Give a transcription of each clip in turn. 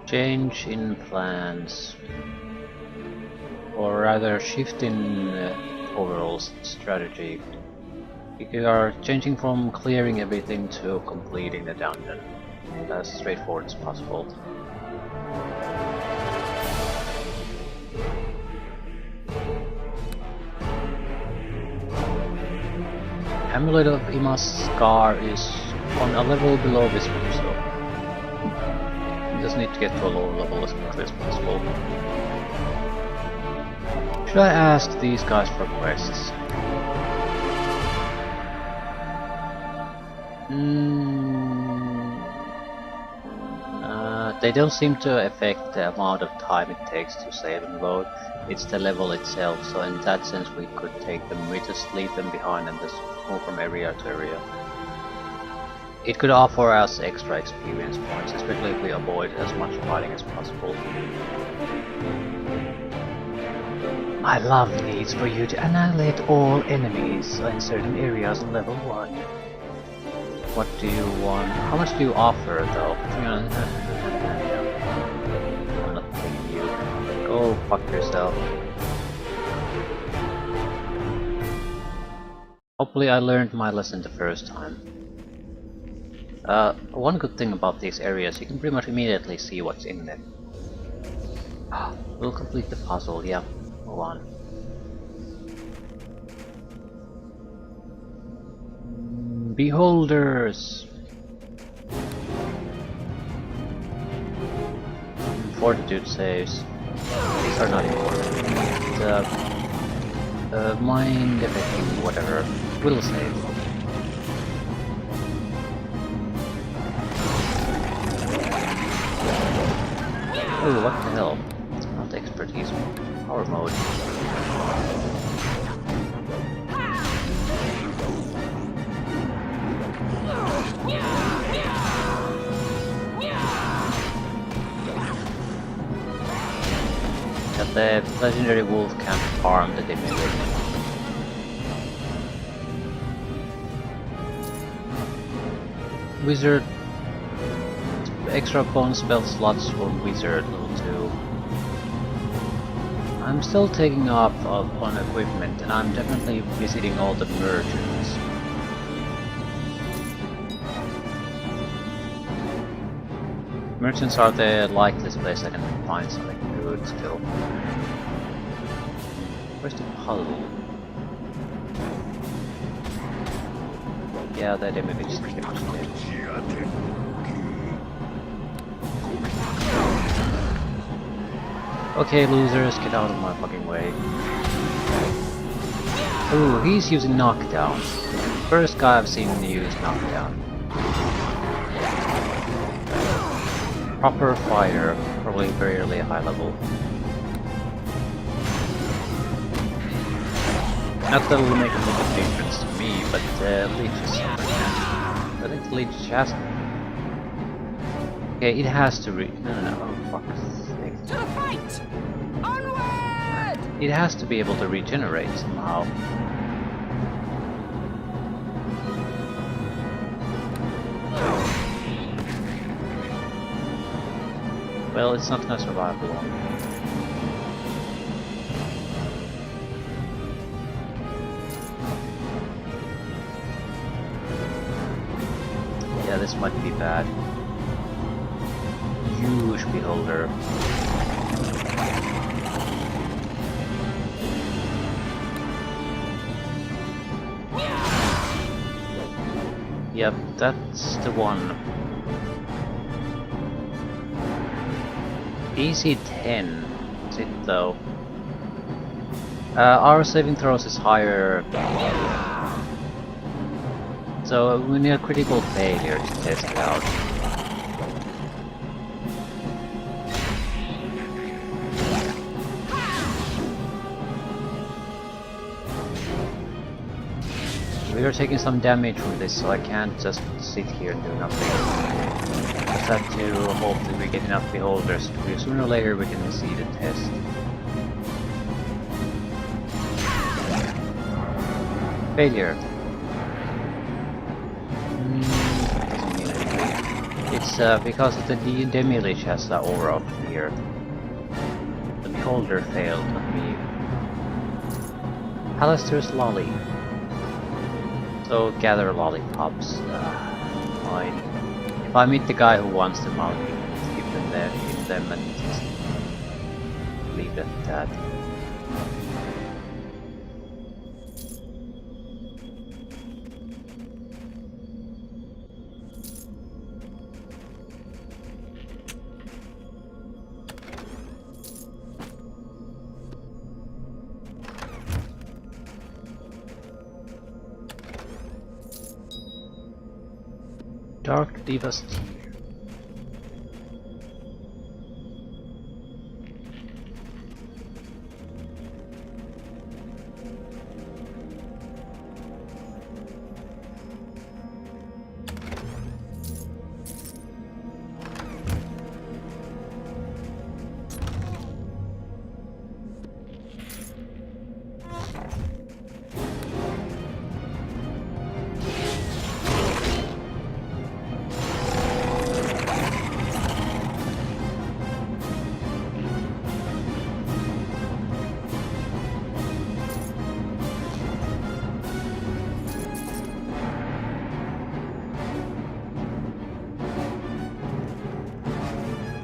Change in plans, or rather shift in overall strategy. You are changing from clearing everything to completing the dungeon as straightforward as possible. Amulet of Ima's Scar is on a level below this one, so you just need to get to a lower level as quickly as possible. Should I ask these guys for quests? They don't seem to affect the amount of time it takes to save and load. It's the level itself, so in that sense we could take them, we just leave them behind and just move from area to area. It could offer us extra experience points, especially if we avoid as much fighting as possible. My love needs for you to annihilate all enemies in certain areas on level 1. What do you want? How much do you offer though? I'm not paying you. Go fuck yourself. Hopefully I learned my lesson the first time. One good thing about these areas, you can pretty much immediately see what's in them. We'll complete the puzzle, yeah. Move on. Beholders! Fortitude saves. These are not important. Mind affecting whatever will save. Oh, what the hell? It's not expertise. Power mode. But the legendary wolf can't harm the demiurge. Wizard. Extra bonus spell slots for wizard level 2. I'm still taking up on equipment, and I'm definitely visiting all the merchants. Merchants are the likeliest place I can find something good still. Where's the puzzle? Yeah, that image is pretty much dead. Okay, losers, get out of my fucking way. Ooh, he's using knockdown. First guy I've seen use knockdown. Proper fighter, probably very early high level. Not that it'll make a lot of difference to me, but Leech is something. I think Leech has... Okay, it has to reach... No, oh, fuck's sake. To the fight! Onward! It has to be able to regenerate somehow. Well, it's not gonna survive long. Yeah, this might be bad. Huge beholder. Yep, that's the one. Easy 10, is it though? Our saving throws is higher, so we need a critical failure to test it out. We are taking some damage from this, so I can't just sit here and do nothing. Just have to hope that we get enough beholders, because sooner or later we can see the test. Failure. Doesn't mean anything. It It's because the Demi-Lich has the aura of fear. The Beholder failed, not me. Alistair's Lolly. So gather lollipops. Fine. If I meet the guy who wants them, I'll give them there, give them and just leave it at that. Dark Diva's Tear.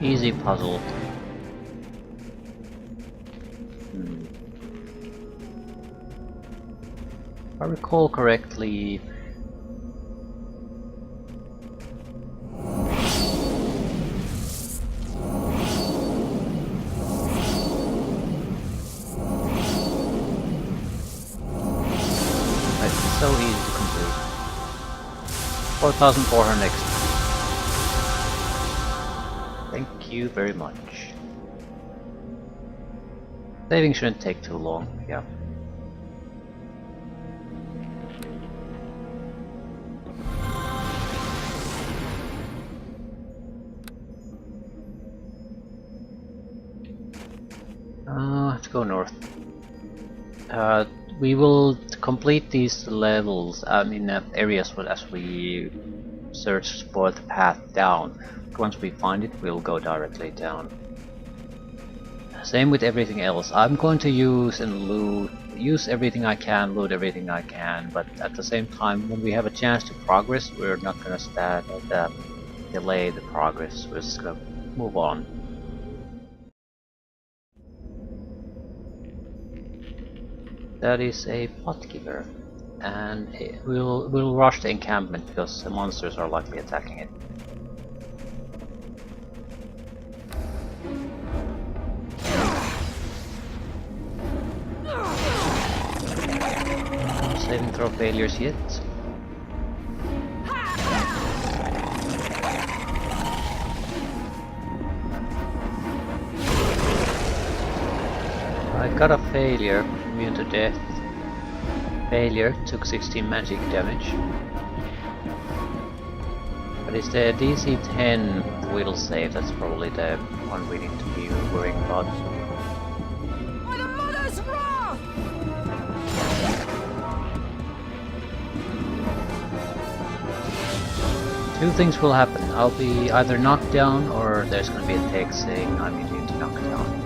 Easy puzzle. If I recall correctly, it's so easy to complete. 4,400 XP. Thank you very much. Saving shouldn't take too long, yeah. Let's go north. We will complete these levels, areas as we search for the path down. Once we find it, we'll go directly down. Same with everything else. I'm going to use everything I can, loot everything I can, but at the same time, when we have a chance to progress, we're not gonna delay the progress. We're just gonna move on. That is a potkeeper, and we'll rush the encampment because the monsters are likely attacking it. Saving throw failures yet? I got a failure, immune to death. Failure, took 16 magic damage. But it's the DC 10 will save, that's probably the one we need to be worrying about. By the mother's wrath! Two things will happen. I'll be either knocked down or there's gonna be a text saying I'm immune to knockdown.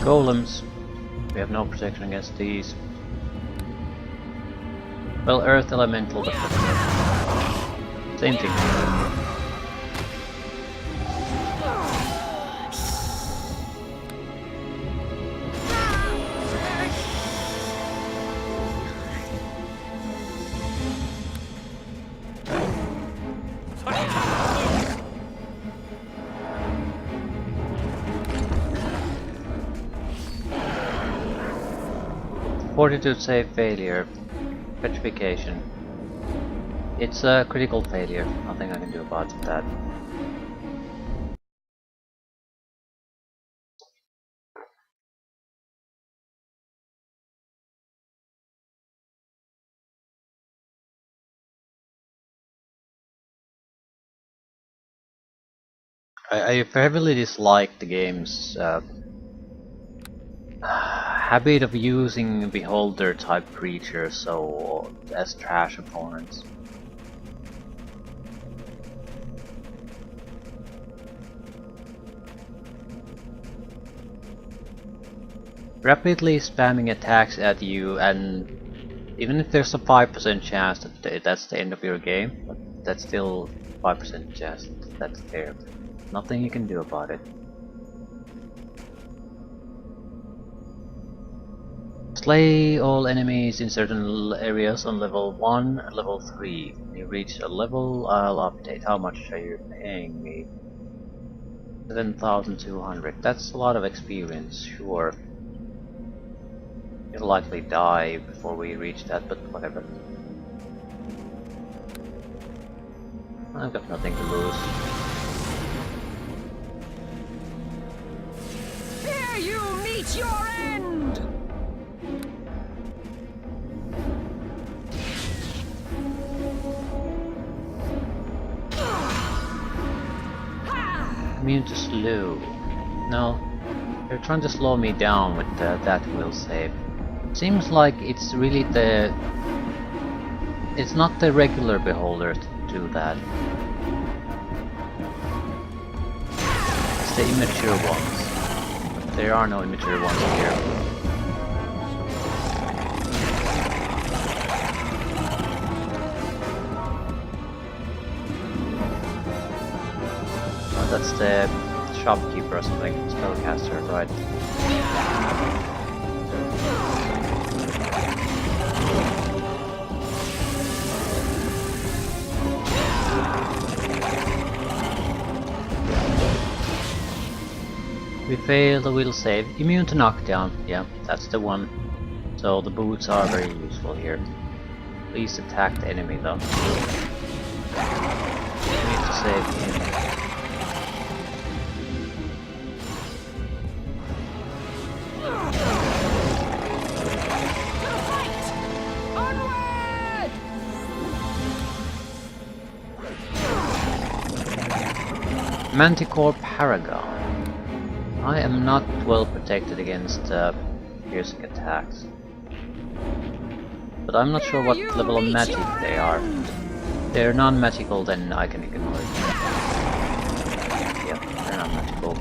Golems. We have no protection against these. Well, Earth Elemental, but same thing. Fortitude save failure. Petrification. It's a critical failure. Nothing I can do about that. I heavily dislike the game's habit of using beholder type creatures so as trash opponents. Rapidly spamming attacks at you, and even if there's a 5% chance that that's the end of your game, but that's still 5% chance that's there. Nothing you can do about it. Slay all enemies in certain areas on level 1 and level 3. When you reach a level, I'll update. How much are you paying me? 7,200. That's a lot of experience, sure. You'll likely die before we reach that, but whatever. I've got nothing to lose. Here you meet your end! Immune to slow. No, they're trying to slow me down with that will save. Seems like it's really the... It's not the regular beholders that do that. It's the immature ones. But there are no immature ones here. Oh, that's the shopkeeper or something, spellcaster, right? We fail the will save. Immune to knockdown. Yeah, that's the one. So the boots are very useful here. Please attack the enemy though. We need to save him. Manticore Paragon. I am not well protected against piercing attacks. But I'm not sure what level of magic they are. If they're non-magical, then I can ignore it. Yeah, they're not magical.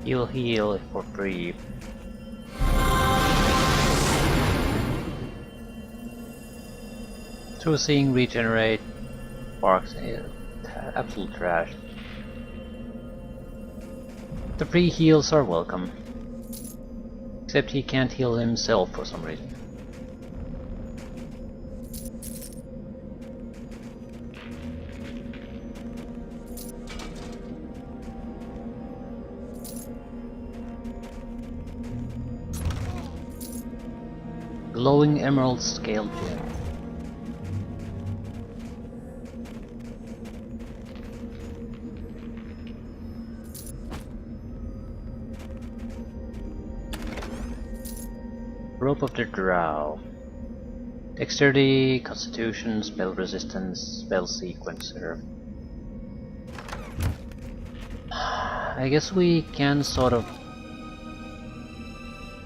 You'll heal for free. True Seeing, Regenerate, Sparks, absolute trash. The free heals are welcome. Except he can't heal himself for some reason. Glowing Emerald Scale Gem. Rope of the Drow. Dexterity, Constitution, Spell Resistance, Spell Sequencer. I guess we can sort of...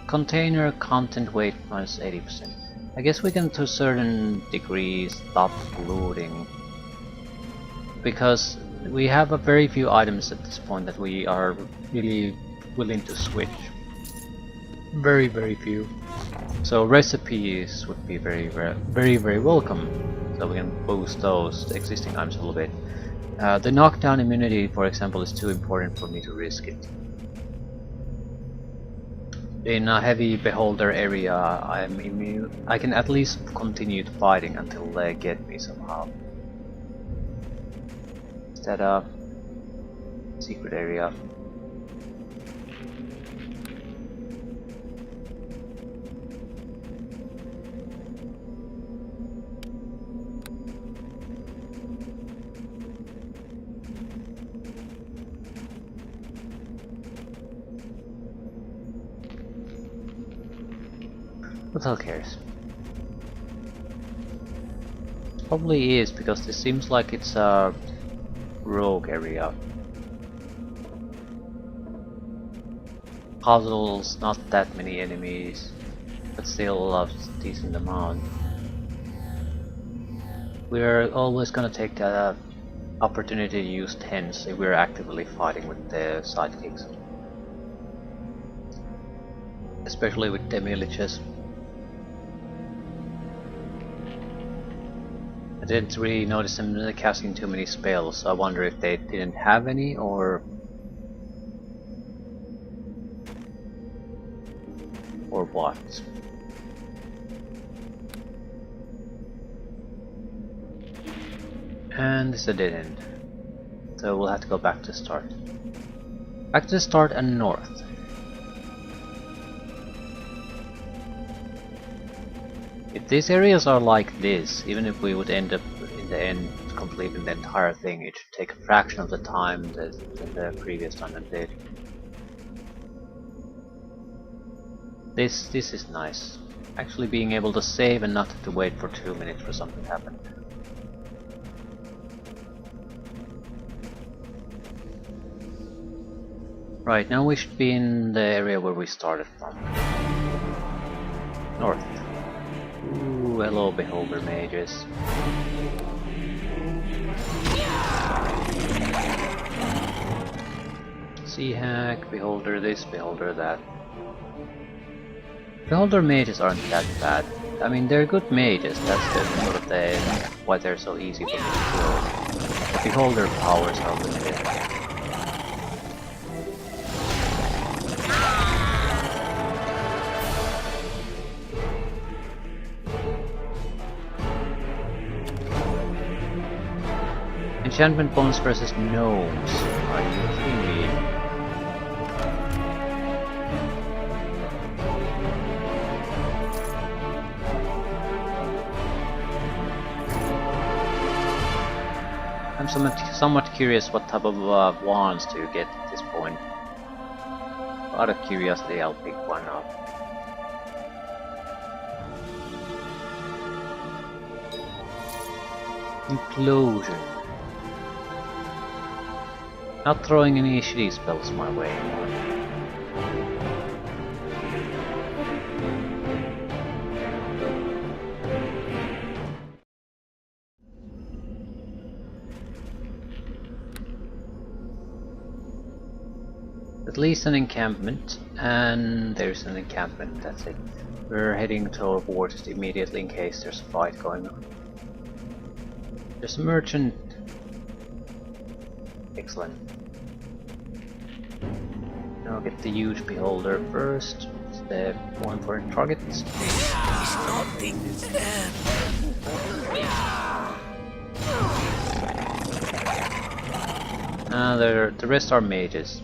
Container content weight minus 80%. I guess we can to a certain degree stop looting. Because we have a very few items at this point that we are really willing to switch. Very few. So recipes would be very welcome. So we can boost those existing items a little bit. The knockdown immunity, for example, is too important for me to risk it. In a heavy beholder area, I'm immune. I can at least continue fighting until they get me somehow. Is that a secret area? Who the hell cares? Probably is, because this seems like it's a rogue area. Puzzles, not that many enemies, but still a decent amount. We're always gonna take the opportunity to use tens if we're actively fighting with the sidekicks. Especially with demi-liches. I didn't really notice them casting too many spells, so I wonder if they didn't have any or what. And this is a dead end. So we'll have to go back to the start. Back to the start and north. If these areas are like this, even if we would end up in the end completing the entire thing, it should take a fraction of the time that the previous one did. This is nice. Actually being able to save and not have to wait for 2 minutes for something to happen. Right, now we should be in the area where we started from. North. Ooh, hello beholder mages. Sea hack, beholder this, beholder that. Beholder mages aren't that bad. I mean, they're good mages, that's the sort of the why they're so easy for me to kill. The beholder powers are limited. Enchantment bones versus gnomes. Are you kidding me? I'm somewhat curious what type of wands do you get at this point. Out of curiosity, I'll pick one up. Implosion. Not throwing any shitty spells my way anymore. At least an encampment, and there's an encampment, that's it. We're heading towards it immediately in case there's a fight going on. There's a merchant. Excellent. Now get the huge beholder first. It's the more important target. The rest are mages.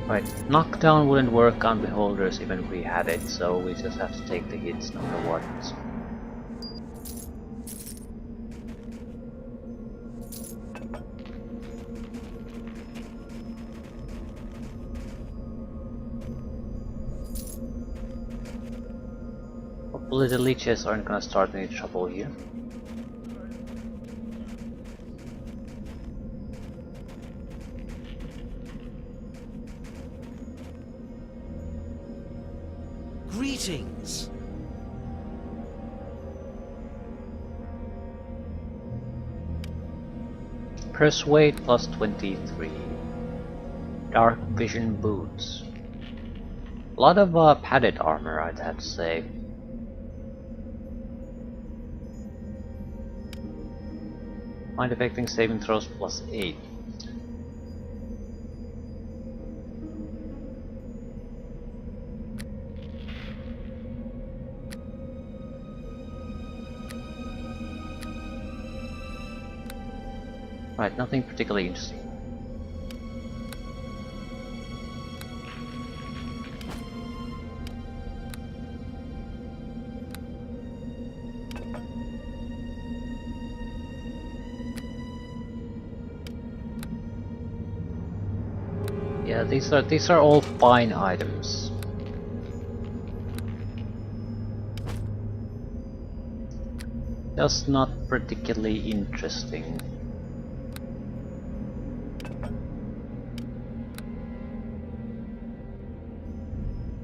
Right, knockdown wouldn't work on beholders even if we had it, so we just have to take the hits no matter what. Hopefully the leeches aren't gonna start any trouble here. Greetings. Persuade plus 23. Dark vision boots. A lot of padded armor, I'd have to say. Mind affecting saving throws plus 8. Right, nothing particularly interesting. Yeah, these are all fine items. Just not particularly interesting.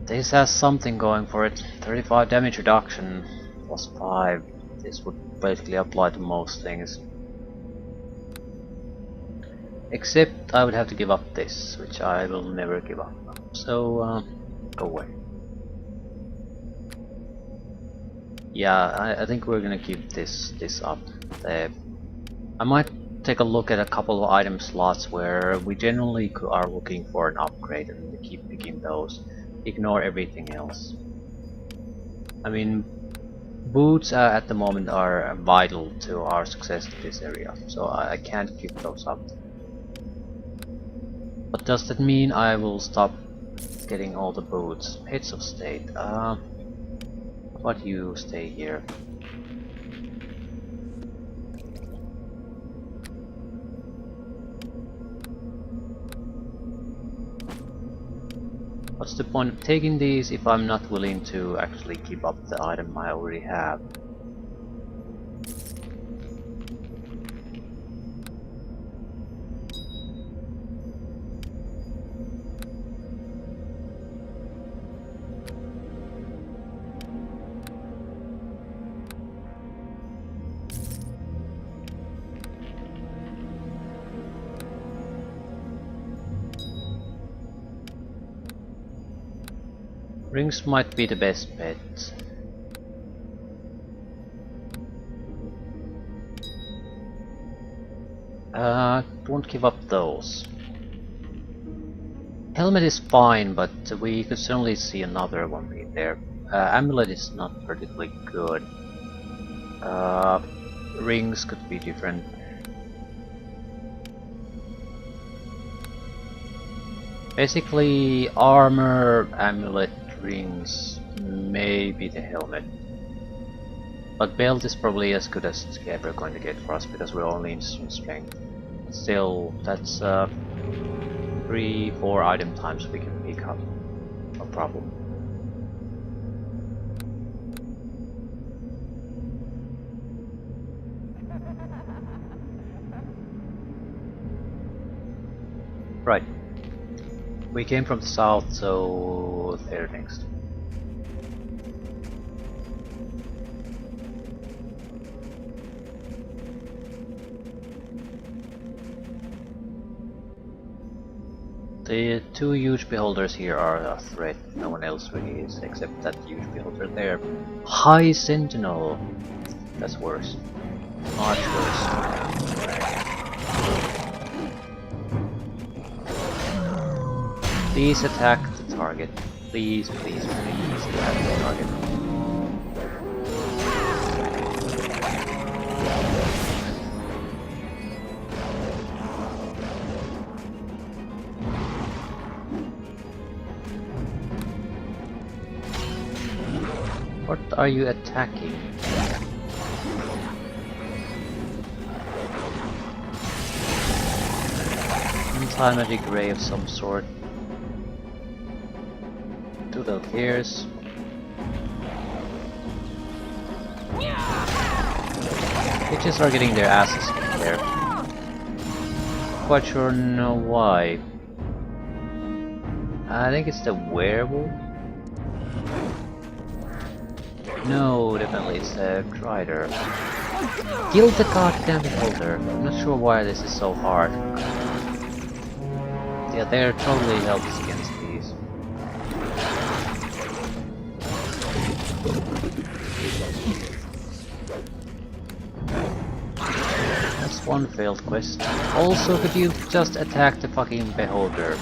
This has something going for it. 35 damage reduction plus 5. This would basically apply to most things. Except I would have to give up this, which I will never give up. So, go away. Yeah, I think we're gonna keep this up. I might take a look at a couple of item slots where we generally are looking for an upgrade and we keep picking those. Ignore everything else. I mean, boots at the moment are vital to our success in this area, so I can't keep those up. But does that mean I will stop getting all the boots? Heads of state. But you stay here. What's the point of taking these if I'm not willing to actually keep up the item I already have? Rings might be the best bet. Won't give up those. Helmet is fine, but we could certainly see another one in there. Amulet is not particularly good. Rings could be different. Basically, armor, amulet, rings, maybe the helmet. But belt is probably as good as it's ever going to get for us because we're only in strength. Still, that's 3-4 item times we can pick up. No problem. Right. We came from the south, so there next. The two huge beholders here are a threat. No one else really is, except that huge beholder there. High Sentinel! That's worse. Much worse. Please attack the target. Please, please, please attack the target. What are you attacking? Anti-magic ray of some sort. Two little ears. Bitches are getting their asses kicked there. Quite sure know why. I think it's the werewolf. No, definitely it's the Drider. Kill the goddamn beholder. I'm not sure why this is so hard. Yeah, they're totally helpless against these. That's one failed quest. Also, could you just attack the fucking beholder?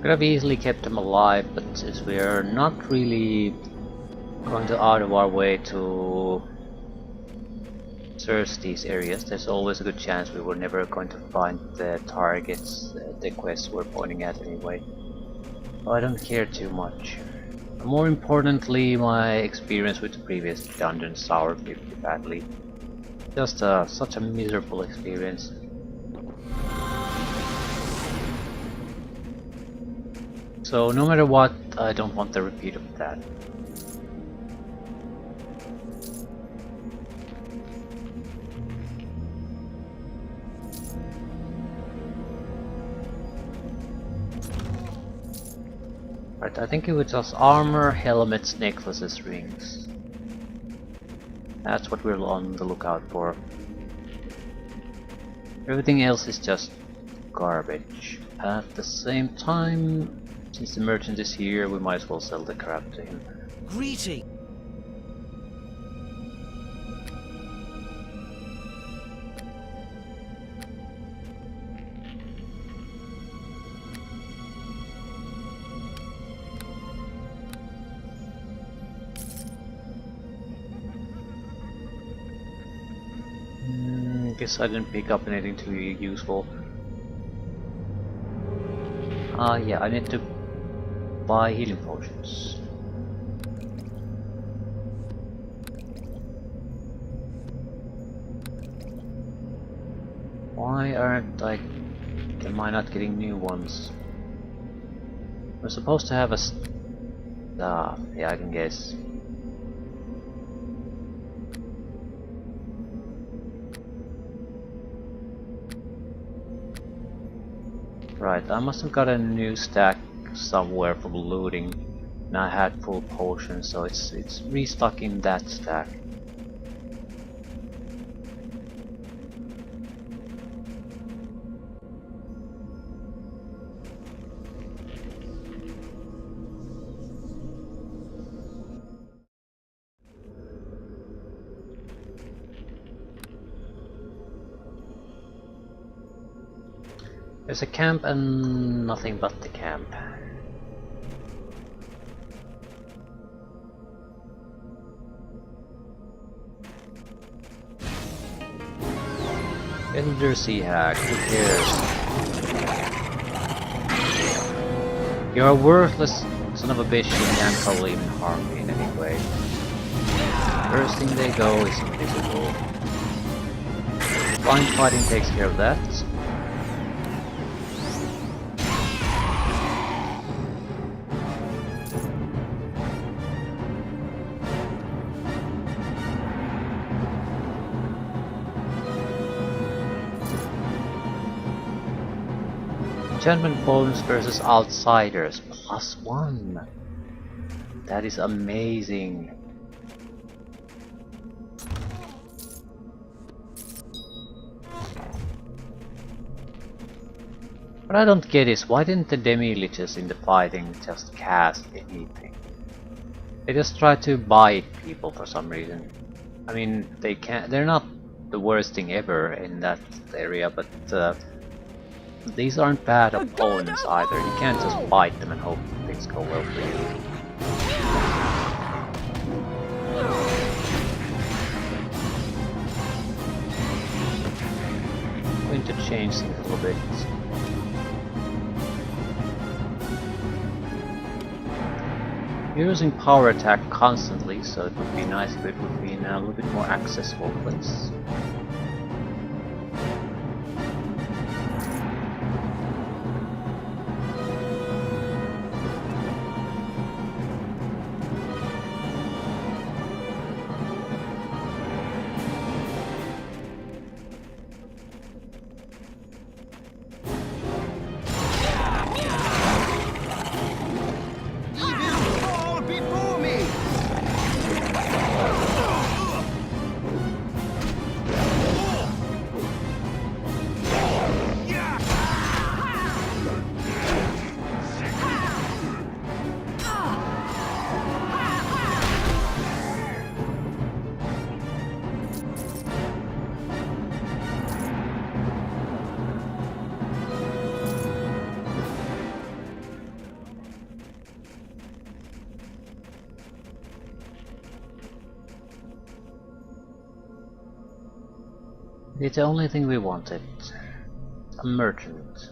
Could have easily kept them alive, but since we're not really going out of our way to search these areas, there's always a good chance we were never going to find the targets the quests were pointing at anyway. So I don't care too much. More importantly, my experience with the previous dungeon soured me pretty badly. Just such a miserable experience. So no matter what, I don't want the repeat of that. Right, I think it was just armor, helmets, necklaces, rings. That's what we're on the lookout for. Everything else is just garbage. At the same time, since the merchant is here, we might as well sell the crap to him. Greeting. Guess I didn't pick up anything too useful. Yeah, I need to buy healing potions. Why am I not getting new ones? We're supposed to have a yeah, I can guess. Right, I must have got a new stack somewhere from looting, and I had full potions, so it's restocking that stack. There's a camp and nothing but the camp. Elder Sea Hack, who cares? You're a worthless son of a bitch, you can't probably even harm me in any way. First thing they go is invisible. Blind fighting takes care of that. Enchantment bonus versus outsiders, +1. That is amazing. What I don't get is, why didn't the demi-liches in the fighting just cast anything? They just try to bite people for some reason. I mean, they're not the worst thing ever in that area, but these aren't bad opponents either. You can't just bite them and hope things go well for you. I'm going to change things a little bit. You're using power attack constantly, so it would be nice if it would be in a little bit more accessible place. It's the only thing we wanted. A merchant.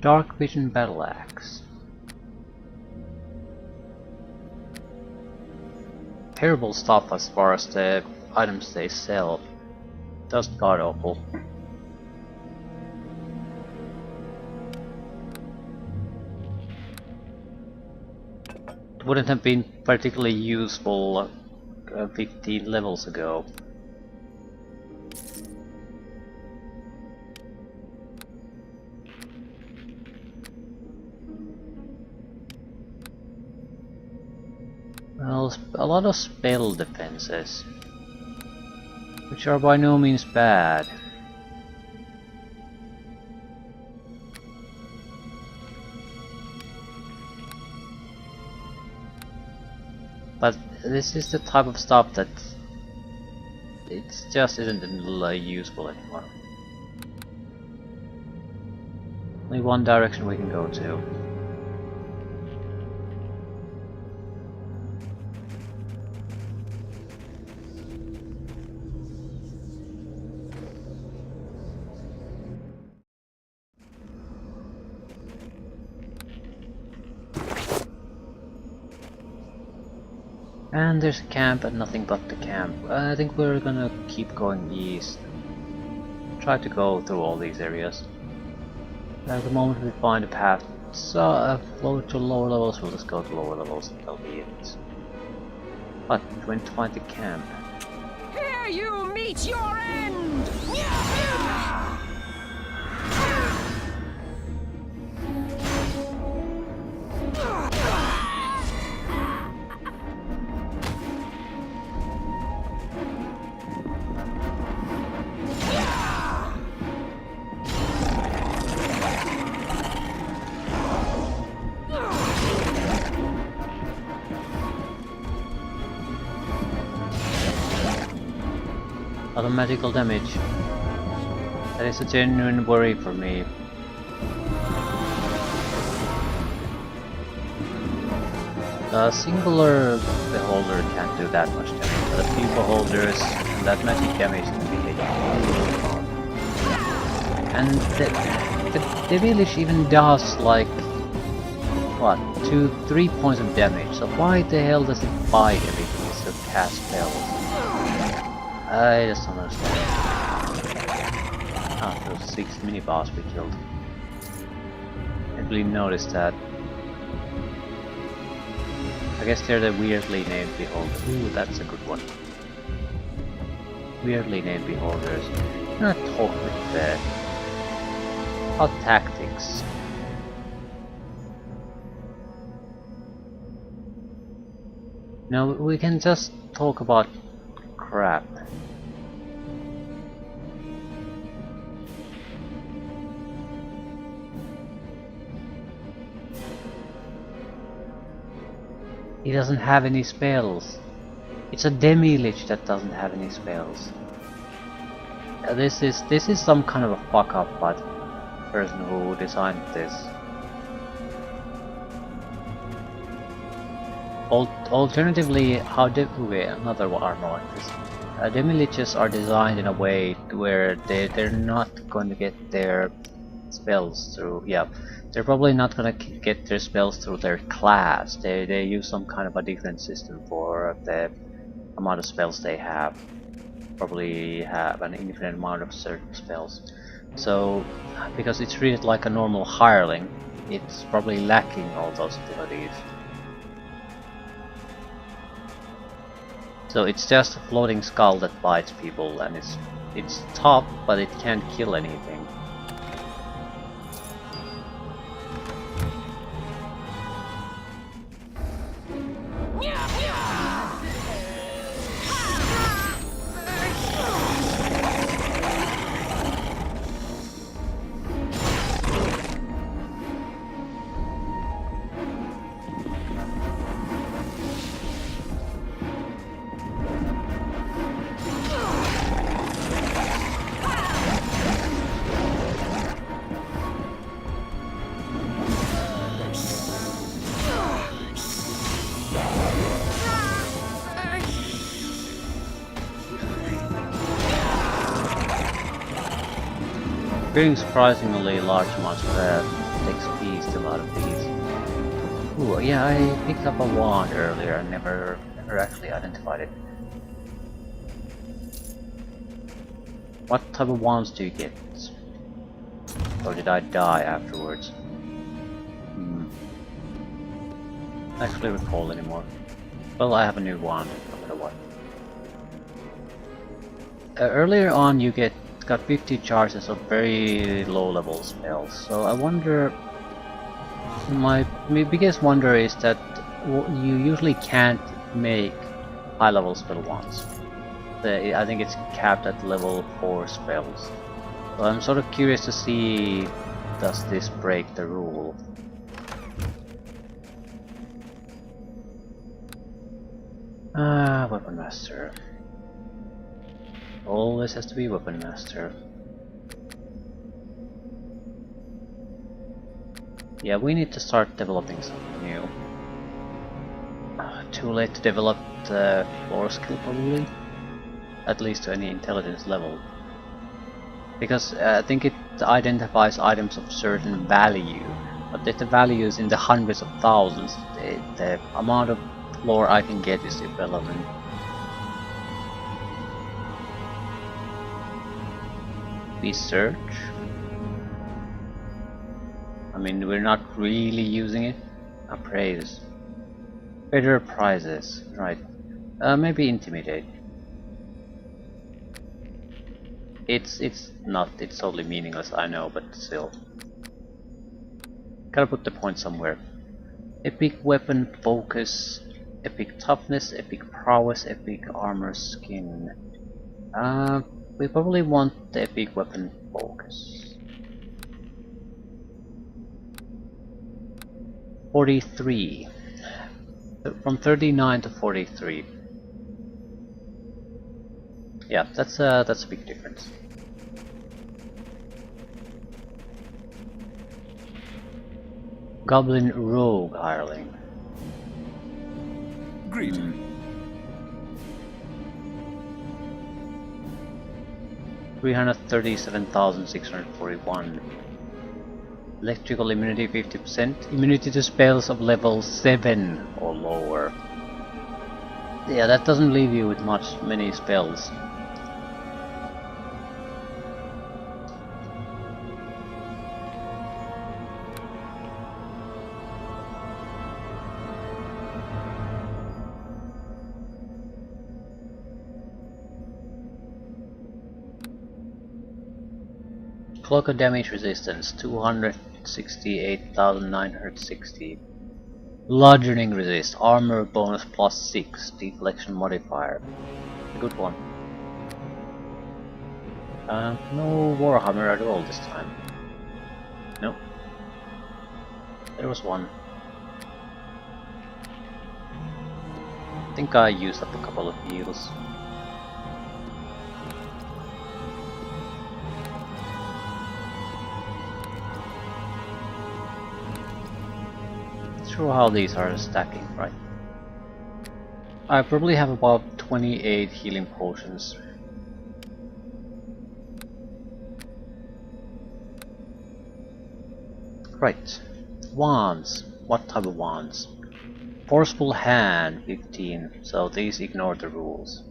Dark Vision Battle Axe. Terrible stuff as far as the items they sell. Just god awful. It wouldn't have been particularly useful 15 levels ago. Well, a lot of spell defenses, which are by no means bad. But this is the type of stuff that it just isn't useful anymore. Only one direction we can go to. And there's a camp and nothing but the camp. I think we're gonna keep going east. Try to go through all these areas. At the moment we find a path flow to lower levels, we'll just go to lower levels and that'll be it. But we went to find the camp. Here you meet your end! Magical damage. That is a genuine worry for me. A singular beholder can't do that much damage, but a few beholders and that magic damage can be hit. And the village even does like what, 2-3 points of damage, so why the hell does it bite everything instead of cast spells? I just don't understand. Ah, those 6 mini-boss we killed. I didn't really notice that. I guess they're the weirdly named beholders. Ooh, that's a good one. Weirdly named beholders. I'm gonna talk with the... about tactics. No, we can just talk about crap. He doesn't have any spells. It's a demi-lich that doesn't have any spells. This is some kind of a fuck up by the person who designed this. Alternatively, how another armor like this. Demi-liches are designed in a way where they're not going to get their spells through. Yeah, they're probably not gonna get their spells through their class. They use some kind of a different system for the amount of spells they have. Probably have an infinite amount of certain spells. So, because it's treated like a normal hireling, it's probably lacking all those abilities. So it's just a floating skull that bites people, and it's tough, but it can't kill anything. Getting surprisingly large amounts of XP still out of these. Ooh, yeah, I picked up a wand earlier. I never actually identified it. What type of wands do you get? Or did I die afterwards? Actually recall anymore. Well, I have a new wand, no matter what. Earlier on you got 50 charges of very low level spells, so I wonder... My biggest wonder is that you usually can't make high level spell wands. I think it's capped at level 4 spells. So I'm sort of curious to see, does this break the rule? Weapon Master. Always has to be Weapon Master. Yeah, we need to start developing something new. Too late to develop the floor skill probably. At least to any intelligence level. Because I think it identifies items of certain value. But if the value is in the hundreds of thousands, the amount of lore I can get is irrelevant. Research. I mean, we're not really using it. Appraise. Better prizes. Right. Maybe intimidate. It's not. It's totally meaningless. I know, but still. Gotta put the point somewhere. Epic weapon focus. Epic toughness. Epic prowess. Epic armor skin. We probably want the epic weapon focus. 43. From 39 to 43. Yeah, that's a big difference. Goblin Rogue hireling. Greeting. 337,641. Electrical immunity 50%. Immunity to spells of level 7 or lower. Yeah, that doesn't leave you with many spells. Cloak of damage resistance 268,960. Bludgeoning resist, armor bonus +6, deflection modifier. A good one. No Warhammer at all this time. Nope. There was one. I think I used up a couple of heals. Sure how these are stacking, right? I probably have about 28 healing potions. Right. Wands. What type of wands? Forceful hand 15, so these ignore the rules.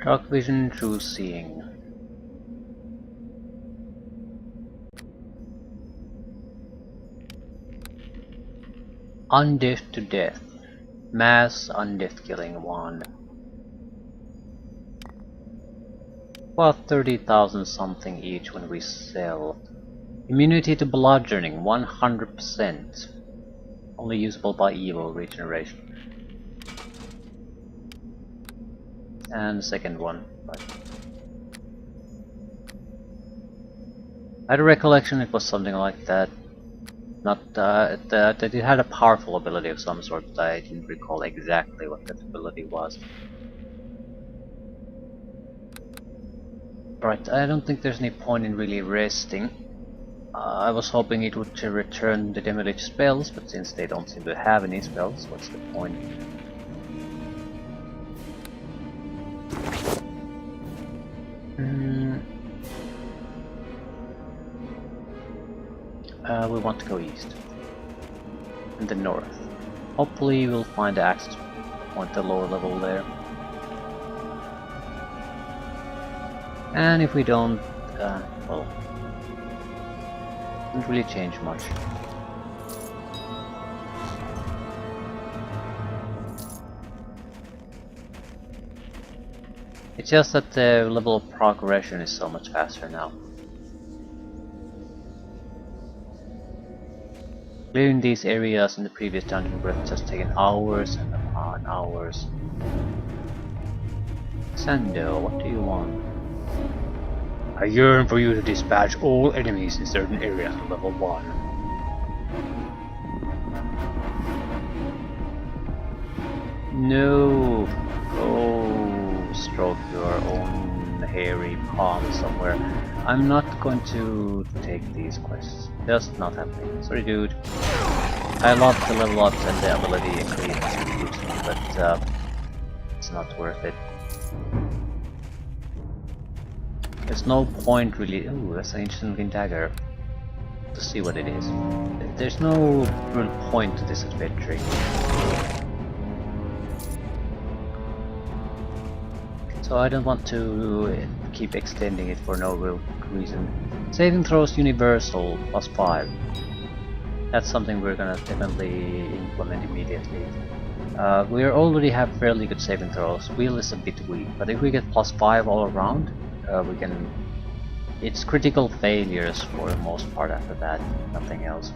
Dark vision, true seeing. Undeath to death. Mass undeath killing wand. About 30,000 something each when we sell. Immunity to bludgeoning 100%. Only usable by evil regeneration. And the second one. Right. I had a recollection it was something like that. Not that it had a powerful ability of some sort, but I didn't recall exactly what that ability was. Right, I don't think there's any point in really resting. I was hoping it would return the demolish spells, but since they don't seem to have any spells, what's the point? We want to go east. And the north. Hopefully we'll find the access point at the lower level there. And if we don't, well, doesn't really change much. It's just that the level of progression is so much faster now. Clearing these areas in the previous dungeon would have just taken hours and upon hours. Sando, what do you want? I yearn for you to dispatch all enemies in certain areas of level 1. No! Go stroke your own hairy palm somewhere. I'm not going to take these quests. Just not happening. Sorry dude. I love the level ups and the ability increases it gives me, but it's not worth it. There's no point really. Ooh, that's an ancient looking dagger. To see what it is. There's no real point to this adventure. So I don't want to keep extending it for no real reason. Saving throws universal +5. That's something we're gonna definitely implement immediately. We already have fairly good saving throws. Wheel is a bit weak, but if we get +5 all around, we can. It's critical failures for the most part after that, nothing else.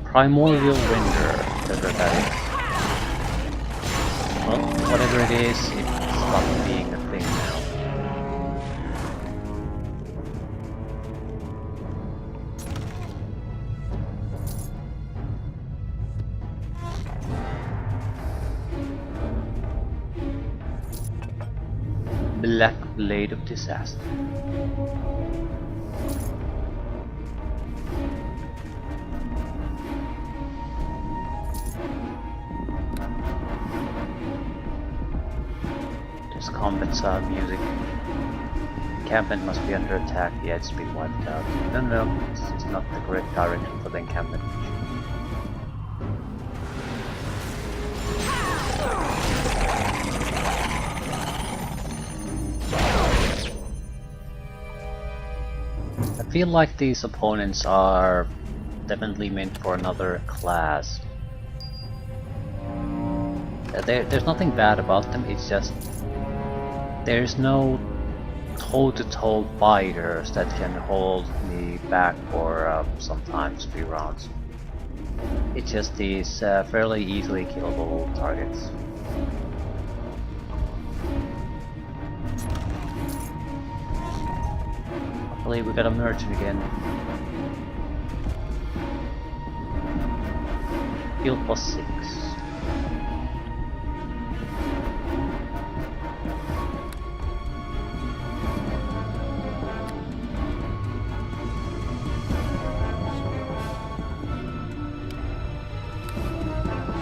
Primordial Render, whatever that is. Well, whatever it is, it's not being a thing now. Black Blade of Disaster. Combat music. Encampment must be under attack, yeah, it's been wiped out. No, it's not the correct direction for the encampment. I feel like these opponents are definitely meant for another class. There's nothing bad about them, it's just there's no toe-to-toe fighters that can hold me back for sometimes 3 rounds. It's just these fairly easily killable targets. Hopefully we got a merchant again. Heal +6.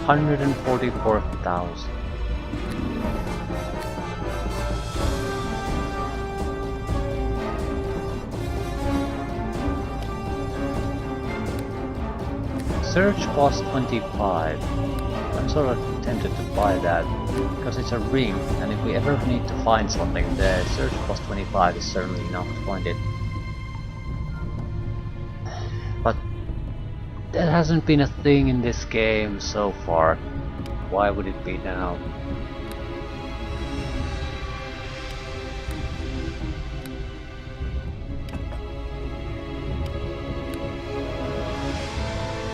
$144,000. Search cost 25. I'm sort of tempted to buy that because it's a ring, and if we ever need to find something, the search cost 25 is certainly enough to find it. But that hasn't been a thing in this game so far. Why would it be now?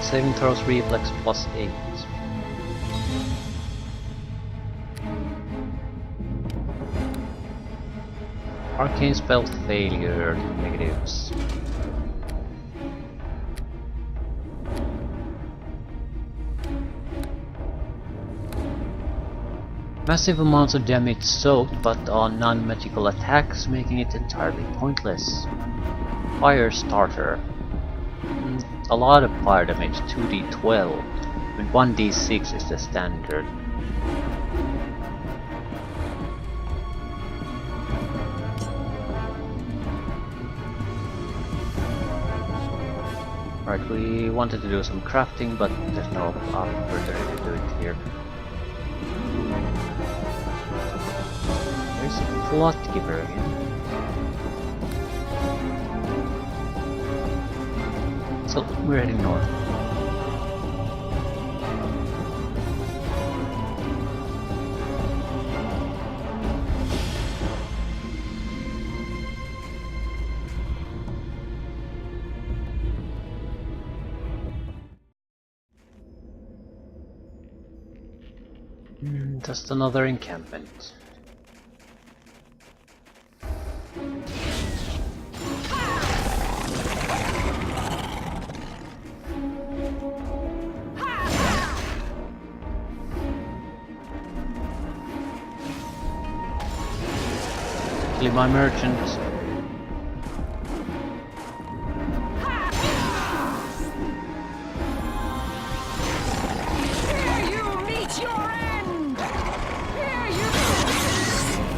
Saving throws reflex +8. Arcane spell failure, negatives. Massive amounts of damage soaked, but on non-magical attacks, making it entirely pointless. Fire starter. A lot of fire damage, 2d12, when 1d6 is the standard. Right, we wanted to do some crafting, but there's no opportunity to do it here. There's a plot giver again. So we're heading north. Just another encampment. Kill my merchant.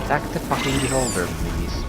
Attack the fucking beholder, please.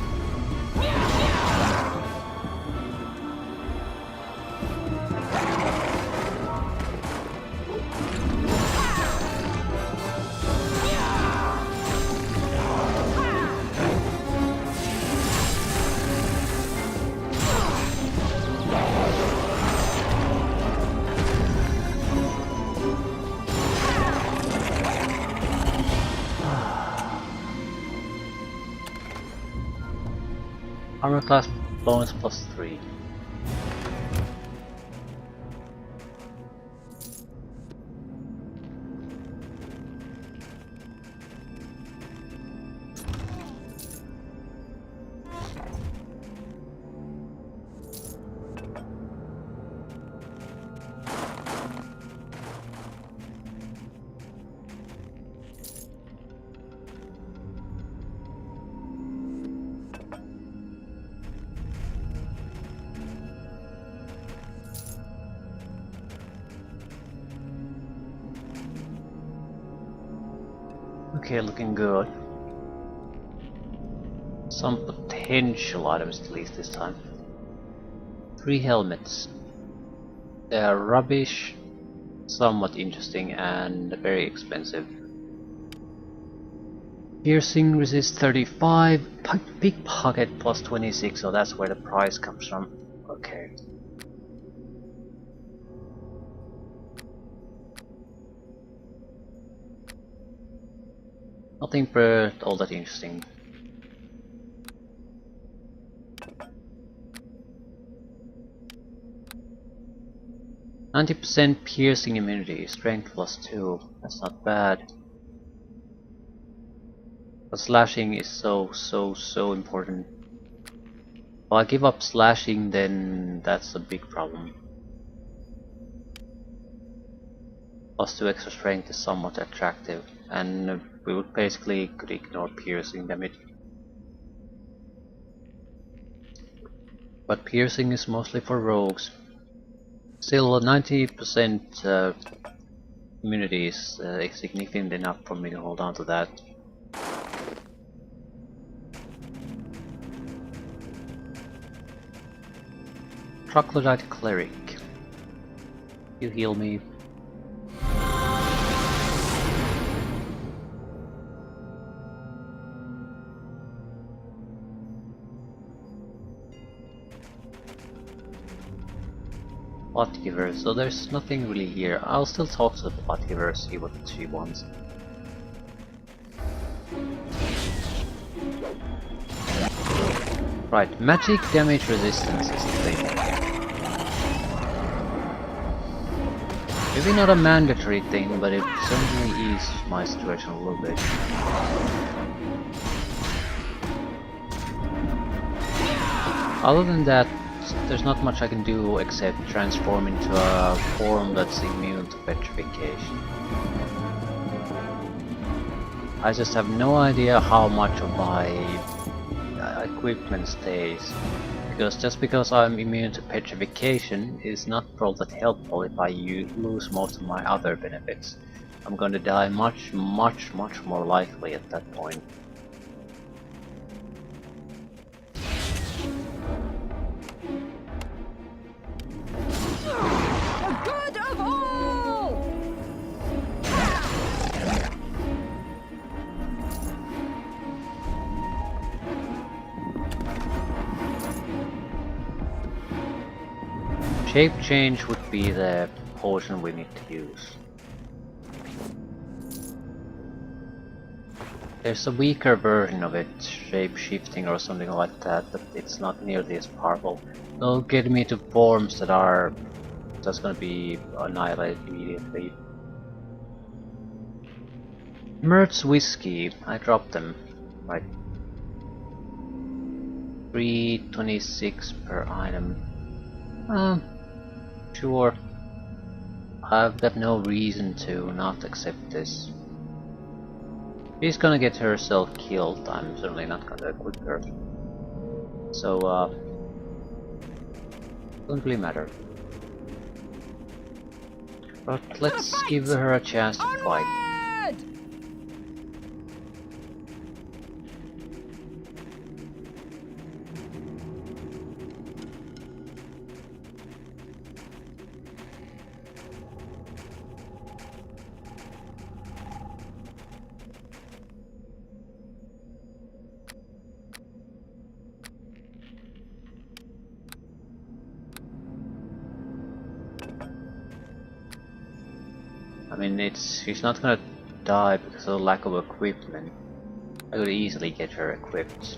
Armor class bonus +3. Okay, looking good. Some potential items at least this time. 3 helmets. They are rubbish, somewhat interesting, and very expensive. Piercing resist 35, pickpocket +26, so that's where the price comes from. Okay. Nothing but all that interesting. %90 piercing immunity, strength +2. That's not bad. But slashing is so important. If I give up slashing, then that's a big problem. +2 extra strength is somewhat attractive, and we would basically could ignore piercing damage. But piercing is mostly for rogues. Still, 90% immunity is significant enough for me to hold on to that. Troglodyte Cleric. You heal me. Plot giver, so there's nothing really here. I'll still talk to the plot giver, see what she wants. Right, magic damage resistance is the thing. Maybe not a mandatory thing, but it certainly eased my situation a little bit. Other than that, there's not much I can do except transform into a form that's immune to petrification. I just have no idea how much of my equipment stays, because just because I'm immune to petrification is not all that helpful if I lose most of my other benefits. I'm going to die much more likely at that point. The good of all! Shape change would be the potion we need to use. There's a weaker version of it, shape shifting or something like that, but it's not nearly as powerful. It'll get me to forms that are just gonna be annihilated immediately. Mertz whiskey, I dropped them. Right. 326 per item. Sure. I've got no reason to not accept this. She's gonna get herself killed, I'm certainly not gonna equip her. So, doesn't really matter. But let's give her a chance to fight. I mean, she's not gonna die because of lack of equipment. I could easily get her equipped.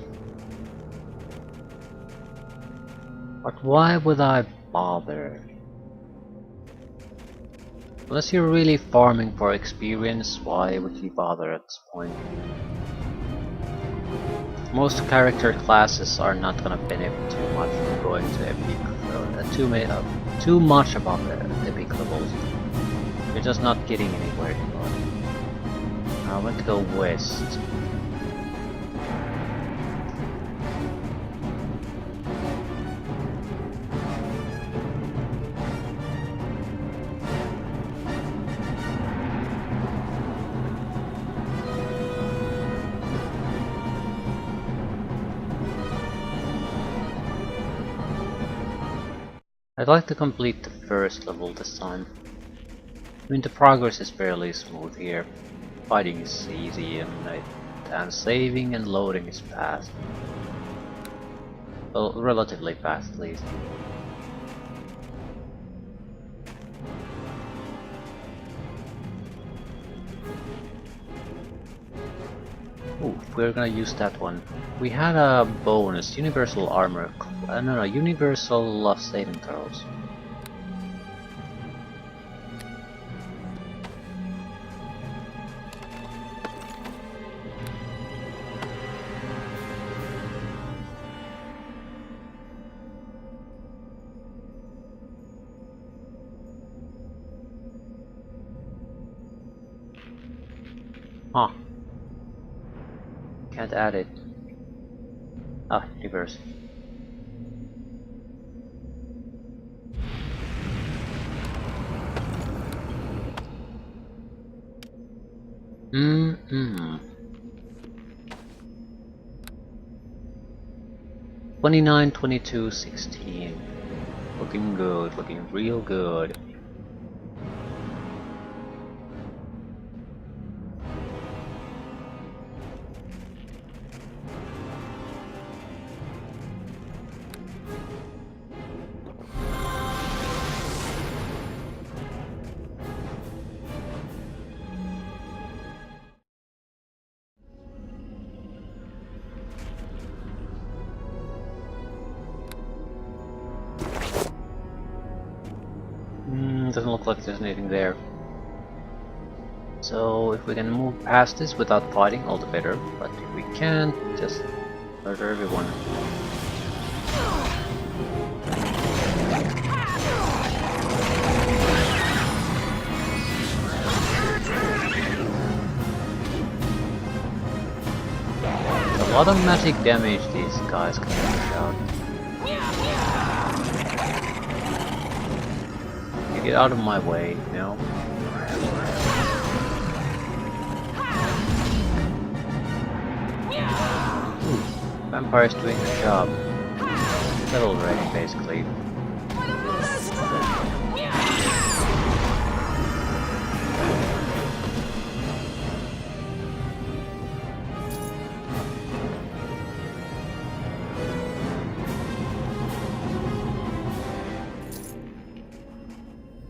But why would I bother? Unless you're really farming for experience, why would you bother at this point? Most character classes are not gonna benefit too much from going to epic, too much above the epic levels. You're just not getting anywhere anymore. I want to go west. I'd like to complete the first level this time. I mean, the progress is fairly smooth here. Fighting is easy and saving and loading is fast. Well, relatively fast at least. Ooh, we're gonna use that one. We had a bonus, universal armor, no, universal saving throws. Huh. Can't add it. Ah, reverse. Mm-hmm. 29, 22, 16. Looking good, looking real good. Doesn't look like there's anything there. So if we can move past this without fighting, all the better. But if we can't, just murder everyone. lot of magic damage these guys can dish out. You get out of my way, you know? Vampire's doing the job. Level ready, basically.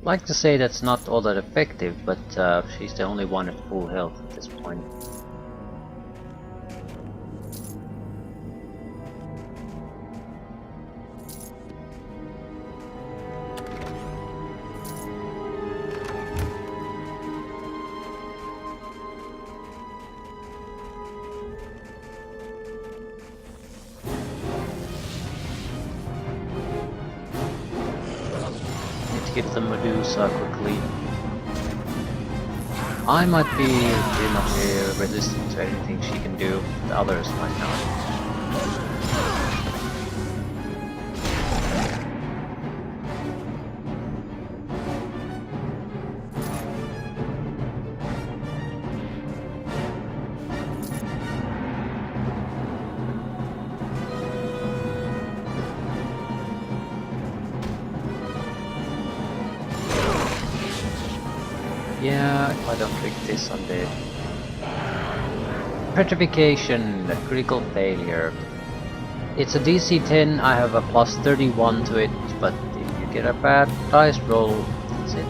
I'd like to say that's not all that effective, but she's the only one at full health at this point. Get the Medusa quickly. I might be pretty much resistant to anything she can do, the others might not. Yeah, if I don't click this, I'm dead. Petrification, a critical failure. It's a DC 10, I have a plus 31 to it, but if you get a bad dice roll, that's it.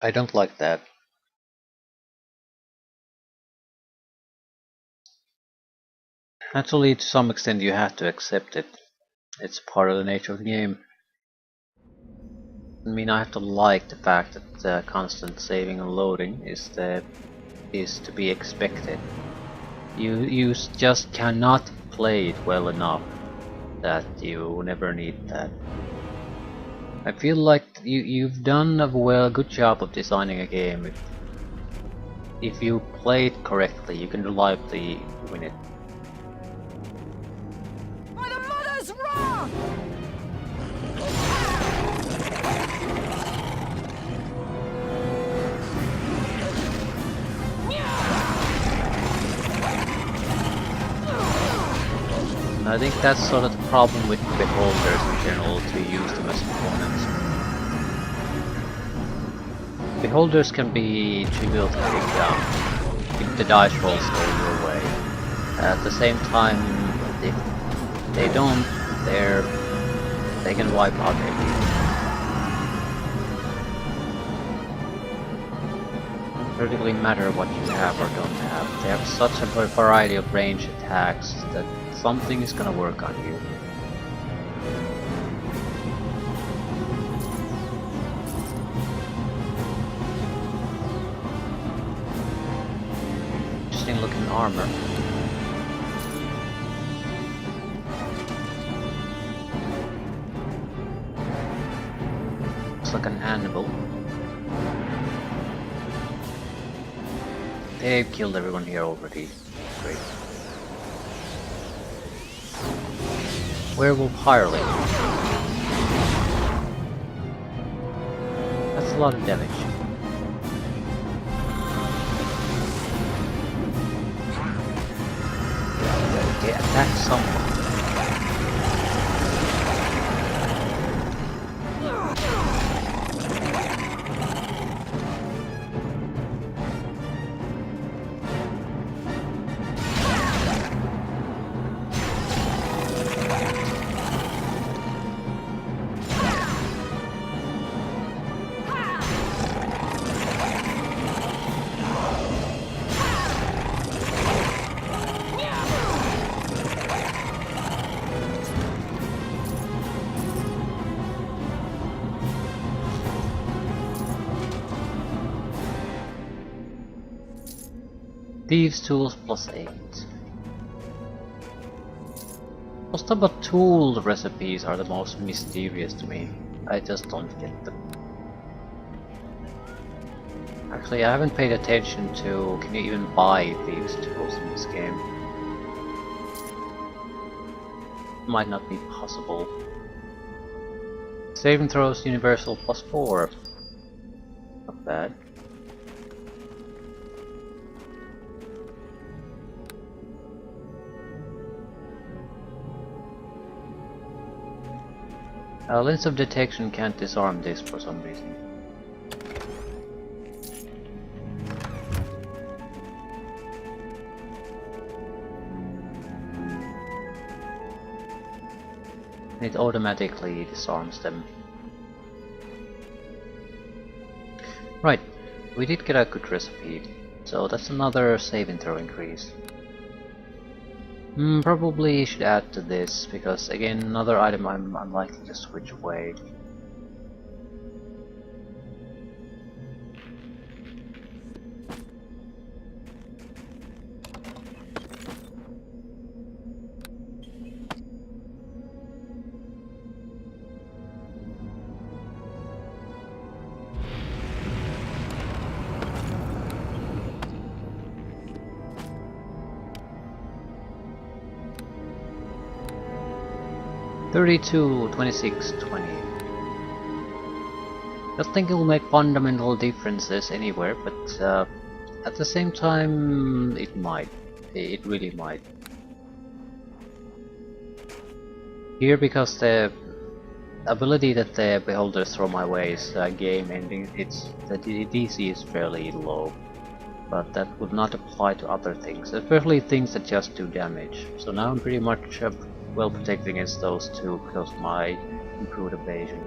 I don't like that. Actually, to some extent you have to accept it. It's part of the nature of the game. I mean, I have to like the fact that constant saving and loading is to be expected. You just cannot play it well enough that you never need that. I feel like you've done a good job of designing a game. If you play it correctly, you can reliably win it. By the mother's wrath! I think that's sort of the problem with beholders in general, to use them as opponents. Beholders can be trivial to take down if the dice rolls go your way. At the same time, if they don't, they can wipe out everything. Doesn't really matter what you have or don't have. They have such a variety of range attacks that something is gonna work on you. Interesting looking armor. Looks like an animal. They've killed everyone here already. Great. Werewolf hireling. That's a lot of damage. Okay, attack someone. Thieves tools +8. Most of the tool recipes are the most mysterious to me. I just don't get them. Actually, I haven't paid attention to can you even buy thieves tools in this game. Might not be possible. Saving throws universal +4. Not bad. Lens of detection can't disarm this for some reason. It automatically disarms them. Right, we did get a good recipe, so that's another save and throw increase. Probably should add to this, because again, another item I'm unlikely to switch away. $32, $26, $20. Don't think it will make fundamental differences anywhere, but at the same time, it might. It really might. Here, because the ability that the beholders throw my way is game ending, the DC is fairly low. But that would not apply to other things, especially things that just do damage. So now I'm pretty much well protected against those two because of my improved evasion.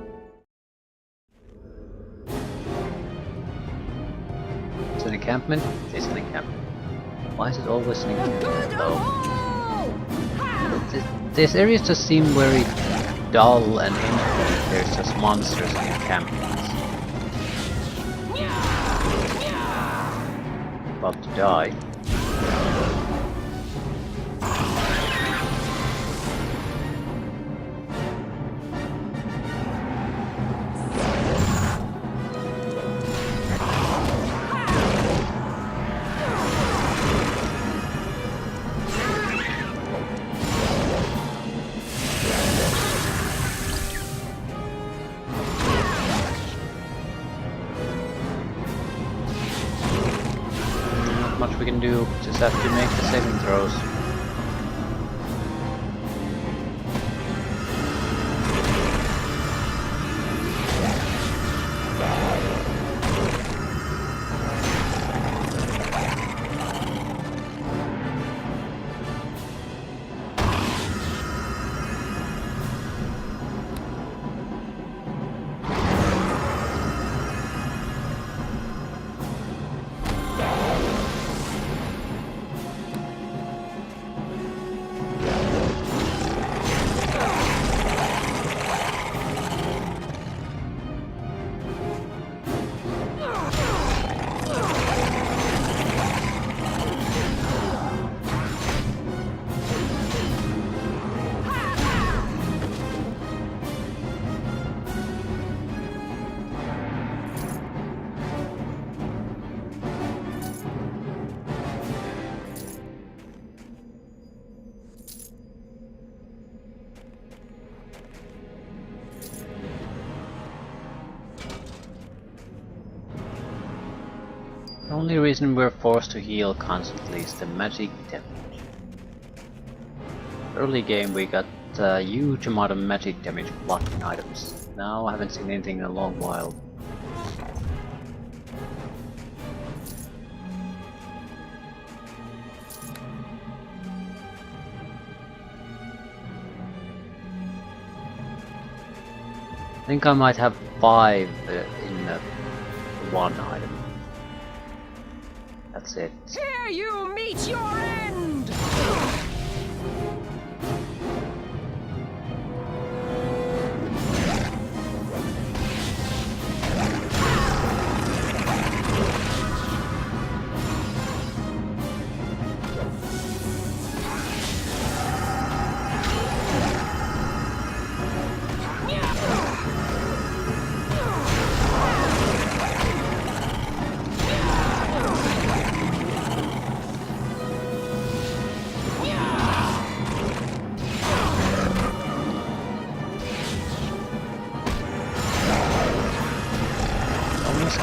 It's an encampment? It's an encampment. Why is it always an encampment though? These areas just seem very dull and empty. There's just monsters and encampments. About to die. Much we can do, just have to make the saving throws. The only reason we're forced to heal constantly is the magic damage. Early game we got a huge amount of magic damage blocking items. Now I haven't seen anything in a long while. I think I might have 5 in one item. That's it. Here you meet your end!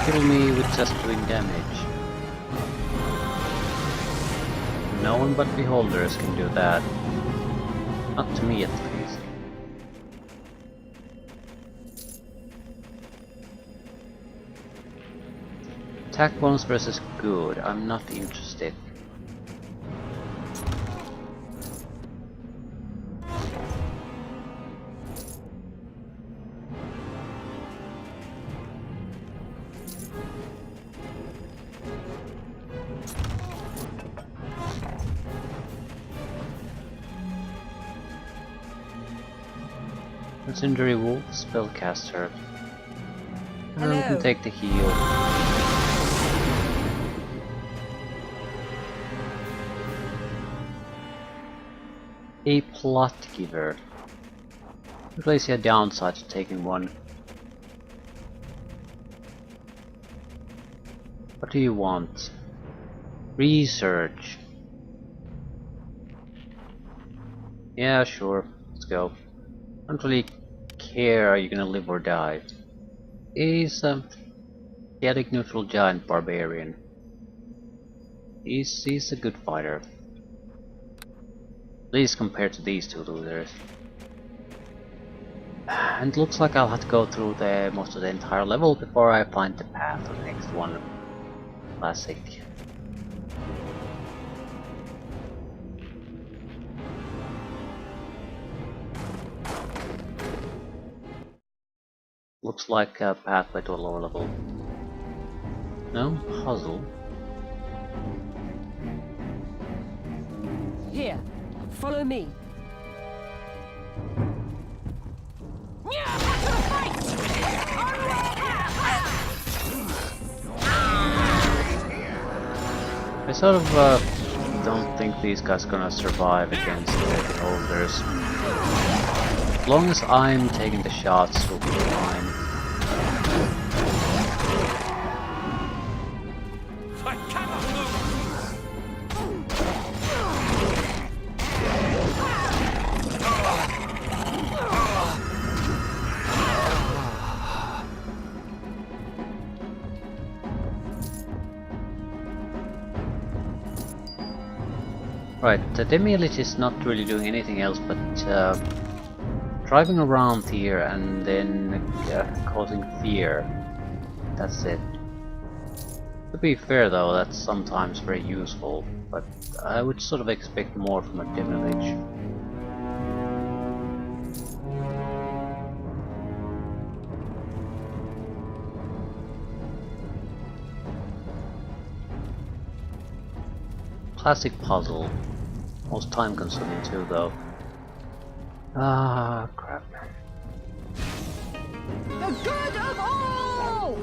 kill me with just doing damage. No one but beholders can do that. Not to me at least. Attack bonus versus good. I'm not interested. Legendary Wolf Spellcaster. We can take the heal. A Plot Giver. At least see a downside to taking one. What do you want? Research. Yeah, sure. Let's go. I don't really care, are you gonna live or die? He's a chaotic neutral giant barbarian. He's a good fighter. At least compared to these two losers. And it looks like I'll have to go through most of the entire level before I find the path to the next one. Classic. Looks like a pathway to a lower level. No? Puzzle? Here, follow me. I sort of don't think these guys are gonna survive against the beholders. As long as I'm taking the shots, we'll be fine. Right, the Demi-Elite is not really doing anything else but driving around here and then causing fear. That's it. To be fair though, that's sometimes very useful, but I would sort of expect more from a Demi-Elite. Classic puzzle. Most time consuming too though. Ah, crap. The good of all!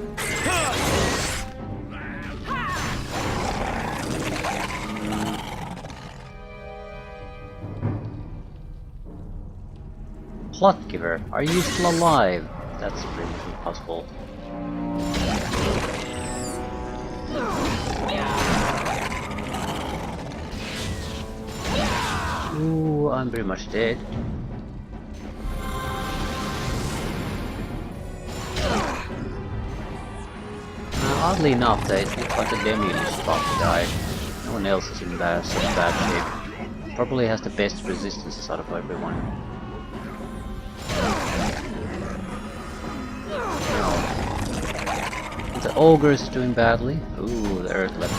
Plot Giver, are you still alive? That's pretty much impossible. Ooh, I'm pretty much dead. Oddly enough, they look like the Demi-Elite is about to die. No one else is in such bad shape. Probably has the best resistances out of everyone. No. The Ogre is doing badly. Ooh, the Earth left.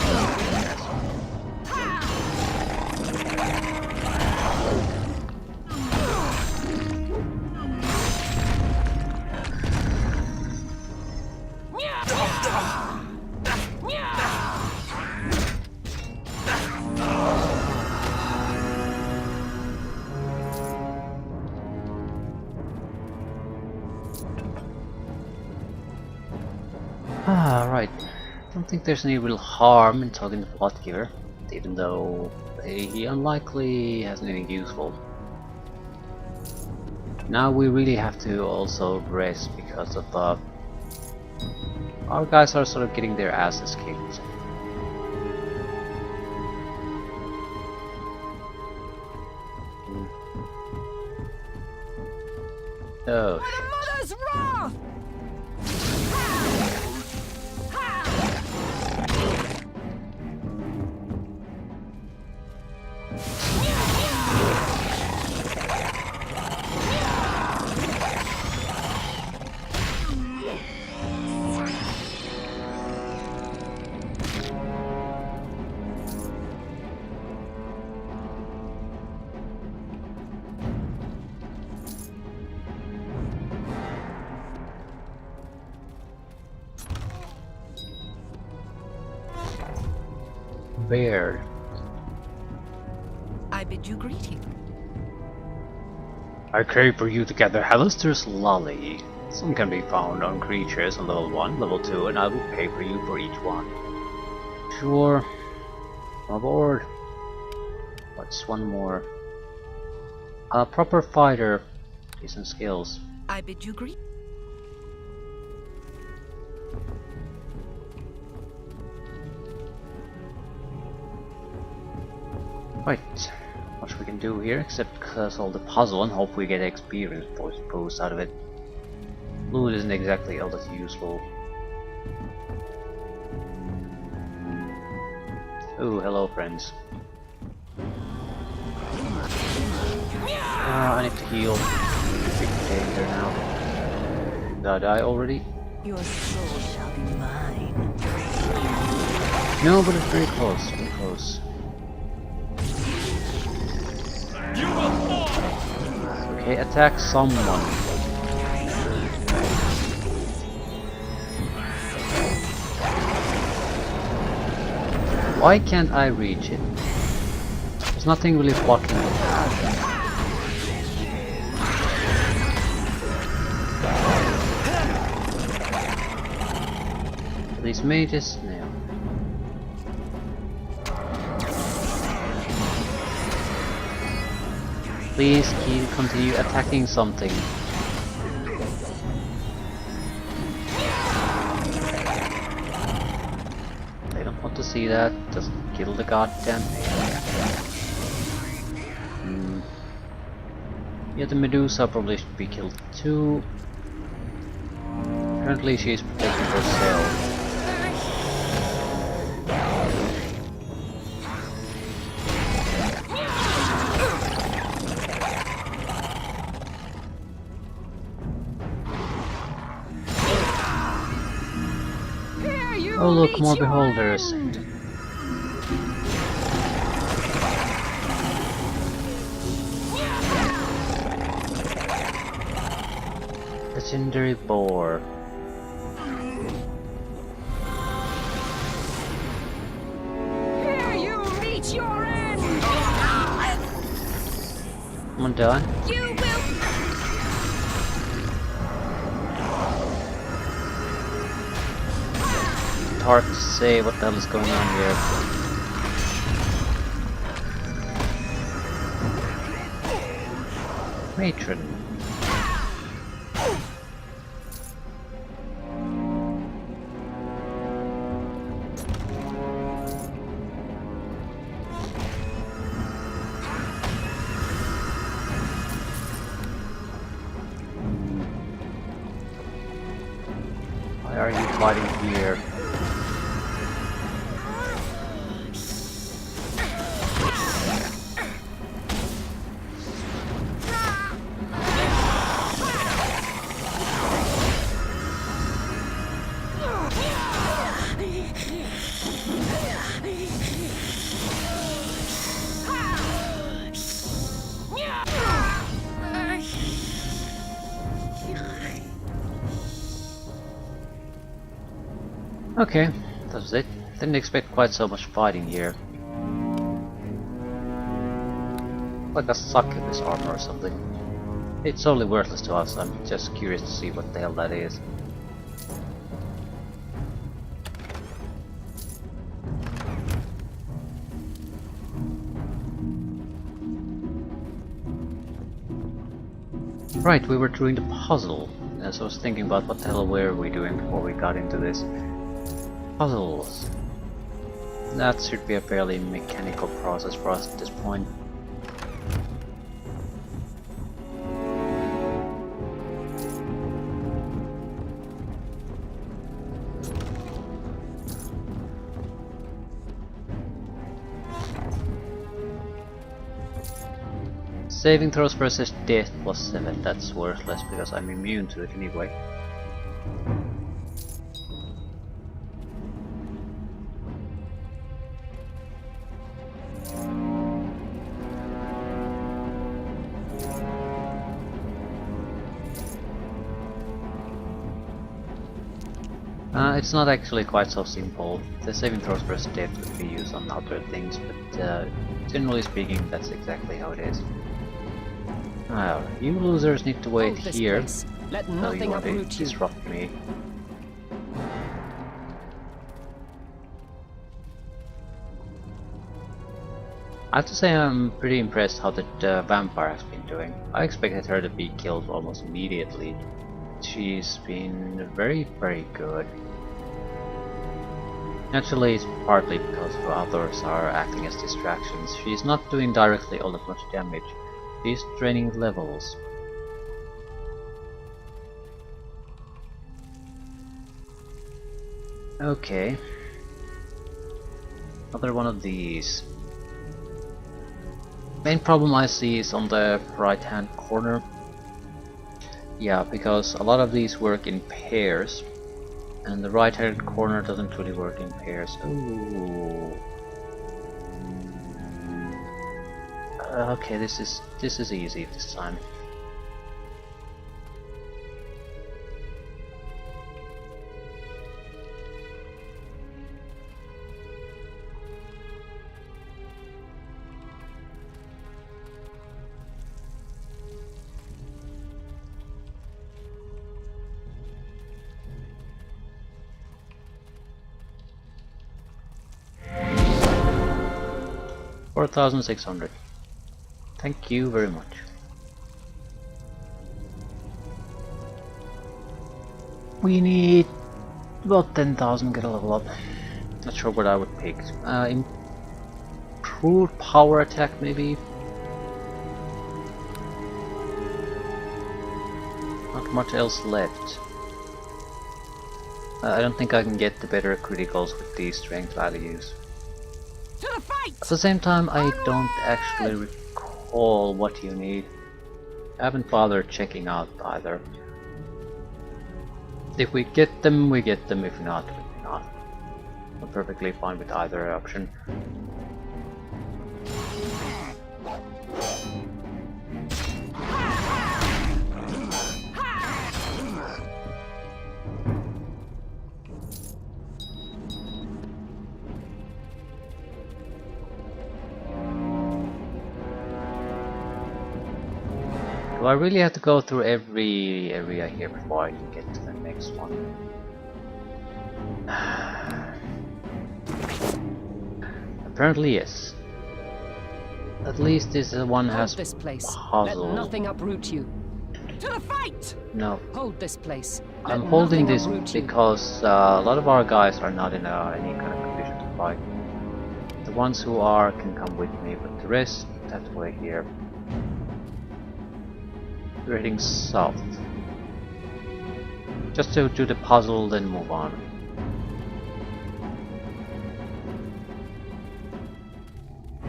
Ah, right. I don't think there's any real harm in talking to Plot Giver, even though he unlikely has anything useful. Now we really have to also rest because of our guys are sort of getting their asses kicked. Oh. The mother's wrath! Bear. I bid you greeting. I crave for you to gather Hallister's Lolly. Some can be found on creatures on level 1, level 2, and I will pay for you for each one. Sure. Aboard. What's one more? A proper fighter. Decent skills. I bid you greet. Right. Much we can do here except solve the puzzle and hope we get experience boost out of it. Loot isn't exactly all that useful. Oh, hello friends. I need to heal. Big danger now. Did I die already? Your soul shall be mine. No, but it's very close, very close. Okay, attack someone. Why can't I reach it? There's nothing really blocking the path. These mages? No. Please continue attacking something. They don't want to see that. Just kill the goddamn thing. Yeah, the Medusa probably should be killed too. Currently she is protecting herself. Oh look, more beholders. Legendary boar. Here you meet your end. Come on, die. You will. It's hard to say what the hell is going on here. Matron. Why are you fighting here? Okay, that was it. Didn't expect quite so much fighting here. Like a suck in this armor or something. It's totally worthless to us, I'm just curious to see what the hell that is. Right, we were doing the puzzle. So I was thinking about what the hell were we doing before we got into this. Puzzles. That should be a fairly mechanical process for us at this point. Saving throws versus death plus 7, that's worthless because I'm immune to it anyway. It's not actually quite so simple. The saving throws per step could be used on other things, but generally speaking, that's exactly how it is. You losers need to wait here. Let No, you nothing want to uproot you. disrupt me. I have to say I'm pretty impressed how that vampire has been doing. I expected her to be killed almost immediately. She's been very, very good. Naturally, it's partly because the others are acting as distractions. She's not doing directly all that much damage. She's draining levels. Okay. Another one of these. Main problem I see is on the right hand corner. Yeah, because a lot of these work in pairs. And the right hand corner doesn't really work in pairs. Ooh. Okay, this is easy this time. $4,600. Thank you very much. We need about 10,000 get a level up. Not sure what I would pick. Improved power attack maybe? Not much else left. I don't think I can get the better criticals with these strength values. To the fight! At the same time, I don't actually recall what you need. I haven't bothered checking out either. If we get them, we get them. If not, we not. I'm perfectly fine with either option. Do I really have to go through every area here before I can get to the next one? Apparently yes. At least this one has this place. puzzle. Let nothing uproot you. To the fight! No. Hold this place. I'm Let holding nothing this uproot you. because a lot of our guys are not in any kind of condition to fight. The ones who are can come with me, but the rest have to wait here. We're heading south. Just to do the puzzle, then move on.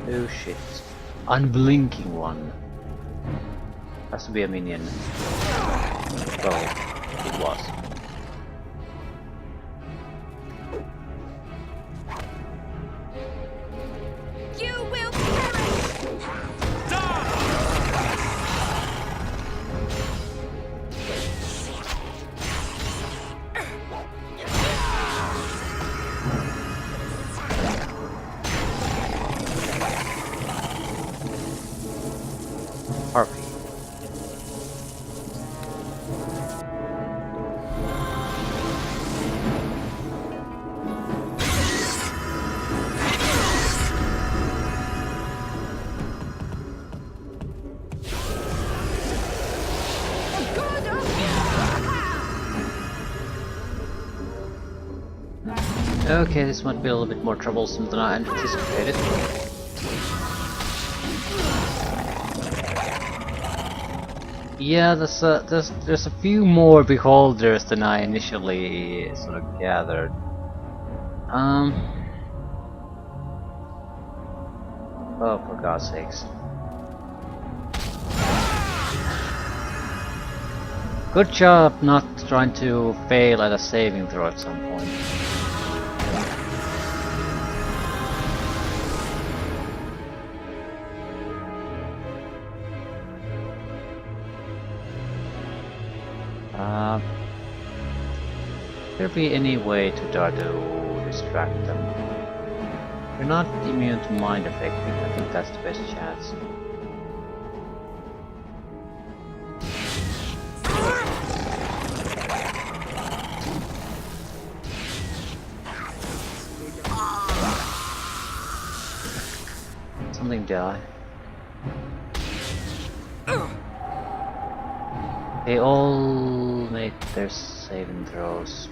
Oh shit. Unblinking one. Has to be a minion. Well, it was. You will perish! Harpy. Okay, this might be a little bit more troublesome than I anticipated. Yeah, there's a few more beholders than I initially sort of gathered. Oh, for God's sakes. Good job not trying to fail at a saving throw at some point. there be any way to try to distract them? They're not immune to mind affecting, I think that's the best chance. Something die. They all make their saving throws.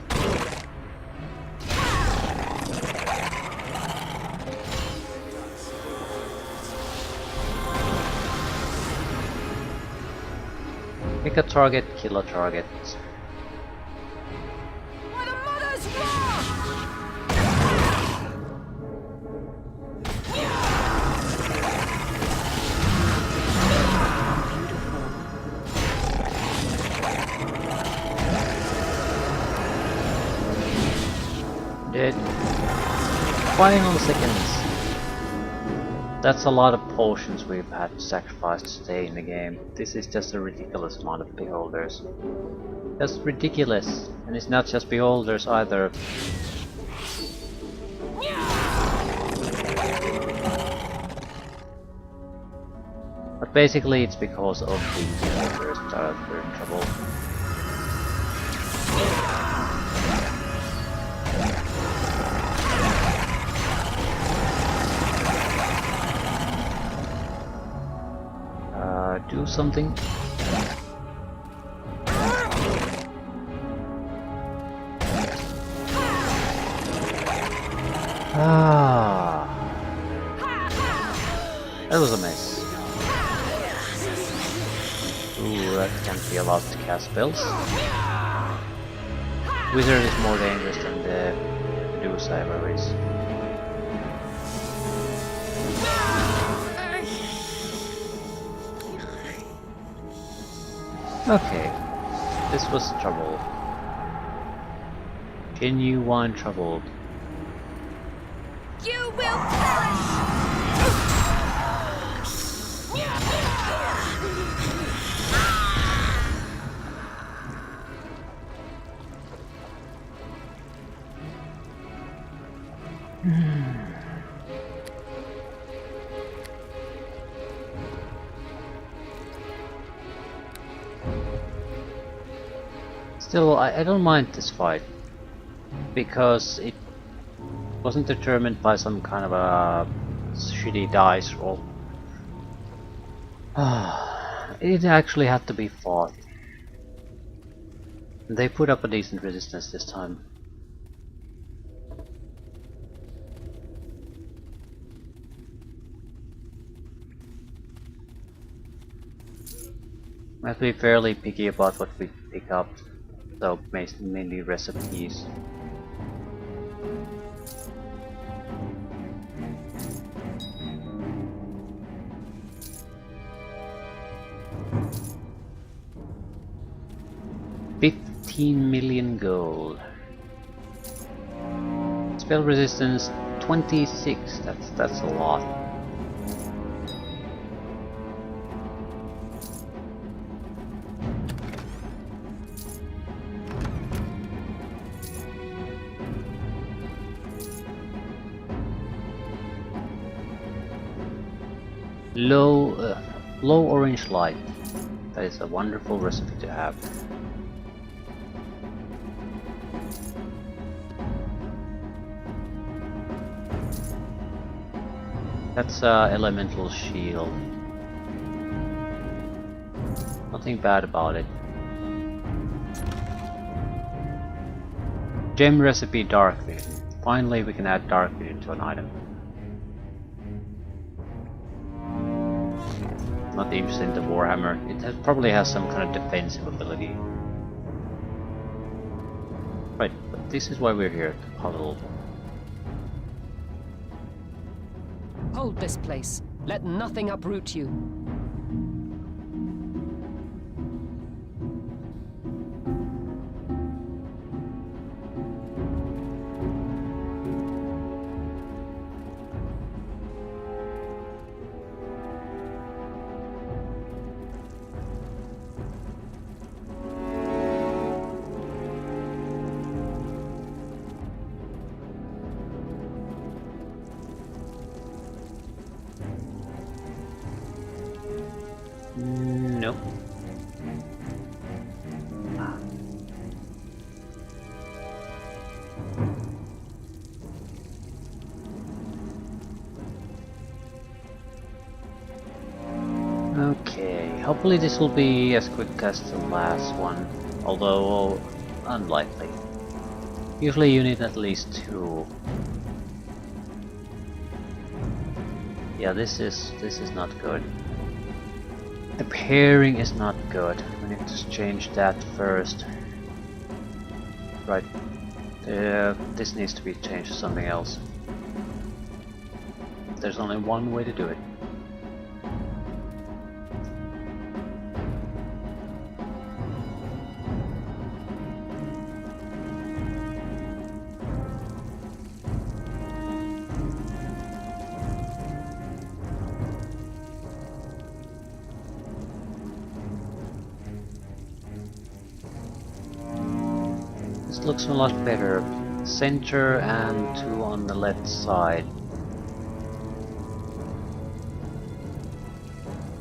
Pick a target, kill a target. For the mother's wrath! Dead. Final seconds. That's a lot of potions we've had to sacrifice to stay in the game. This is just a ridiculous amount of beholders. That's ridiculous. And it's not just beholders either. But basically it's because of the beholders that we're in trouble. Do something. Ah, that was a mess. Ooh, that can't be allowed to cast spells. Wizard is more dangerous than the Medusa ever is. Okay, this was trouble. Genuine trouble. You will perish! Still, I don't mind this fight, because it wasn't determined by some kind of a shitty dice roll. It actually had to be fought. They put up a decent resistance this time. We have to be fairly picky about what we pick up, so mainly recipes. $15 million gold. Spell resistance 26. That's a lot. Low orange light. That is a wonderful recipe to have. That's elemental shield. Nothing bad about it. Gem recipe dark vision. Finally we can add dark vision to an item. Not interested in the Warhammer. It probably has some kind of defensive ability. Right, but this is why we're here, to puzzle. Hold this place. Let nothing uproot you. Hopefully this will be as quick as the last one, although unlikely. Usually you need at least 2. Yeah, this is not good. The pairing is not good. We need to change that first. Right. This needs to be changed to something else. There's only one way to do it. This looks a lot better. Center and 2 on the left side.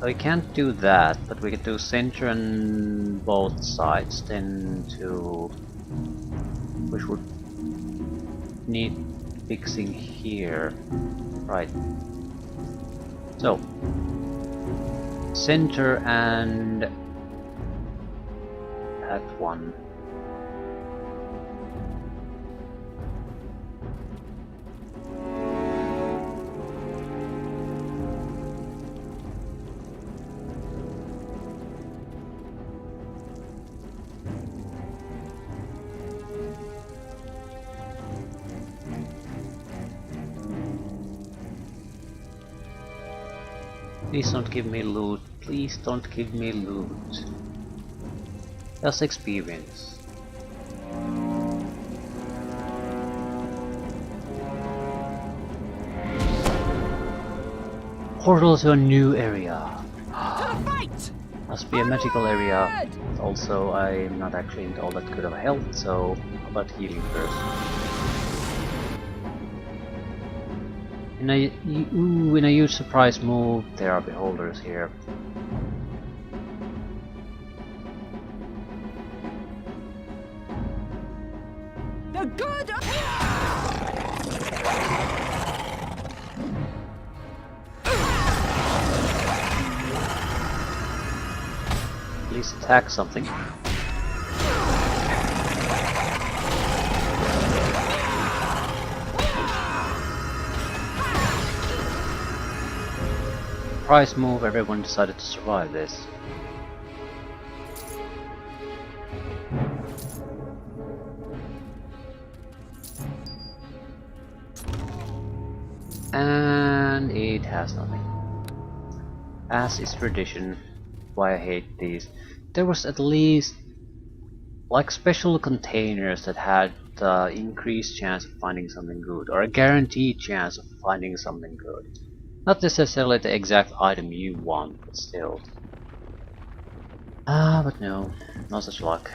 We can't do that, but we can do center on both sides, then 2, which would need fixing here. Right. So, center and that one. Please don't give me loot. Please don't give me loot. Just experience. Portal to a new area. Must be a magical area. Also, I'm not actually all that good of health, so how about healing first? When I use surprise move, there are beholders here. The good. Please attack something. Surprise move, everyone decided to survive this. And it has nothing. As is tradition, why I hate these. There was at least like special containers that had increased chance of finding something good, or a guaranteed chance of finding something good. Not necessarily the exact item you want, but still. But no, no such luck.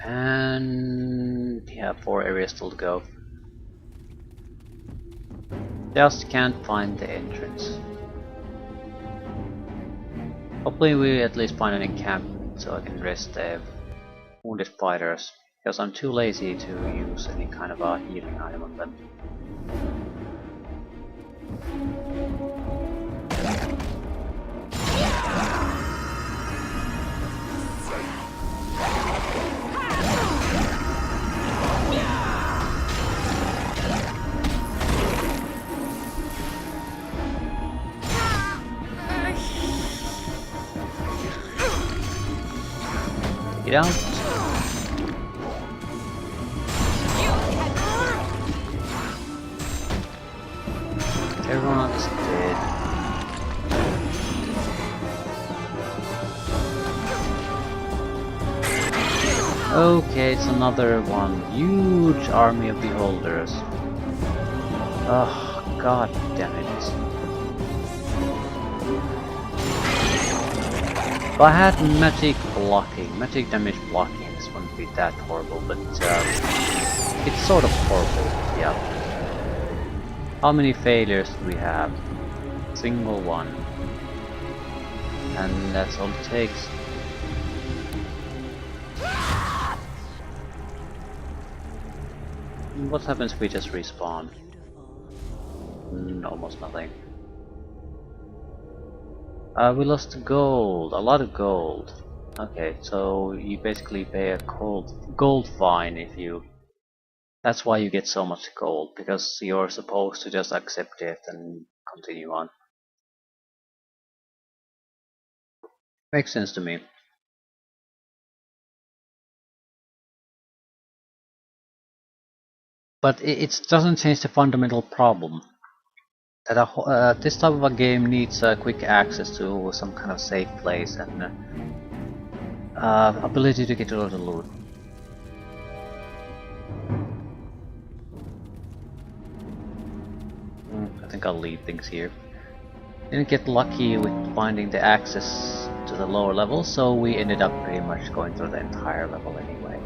And yeah, 4 areas still to go. Just can't find the entrance. Hopefully we at least find an encampment so I can rest the wounded fighters, because I'm too lazy to use any kind of a healing item on them. Get out. Everyone's dead. Okay, it's another one. Huge army of beholders. Oh, god damn it. If I had magic blocking, magic damage blocking, this wouldn't be that horrible, but it's sort of horrible, yeah. How many failures do we have? Single one. And that's all it takes. What happens if we just respawn? Almost nothing. We lost gold, a lot of gold. Okay, so you basically pay a gold fine if you. That's why you get so much gold, because you're supposed to just accept death and continue on. Makes sense to me. But it doesn't change the fundamental problem. That this type of a game needs quick access to some kind of safe place and ability to get rid of the loot. I think I'll leave things here. Didn't get lucky with finding the access to the lower level, so we ended up pretty much going through the entire level anyway.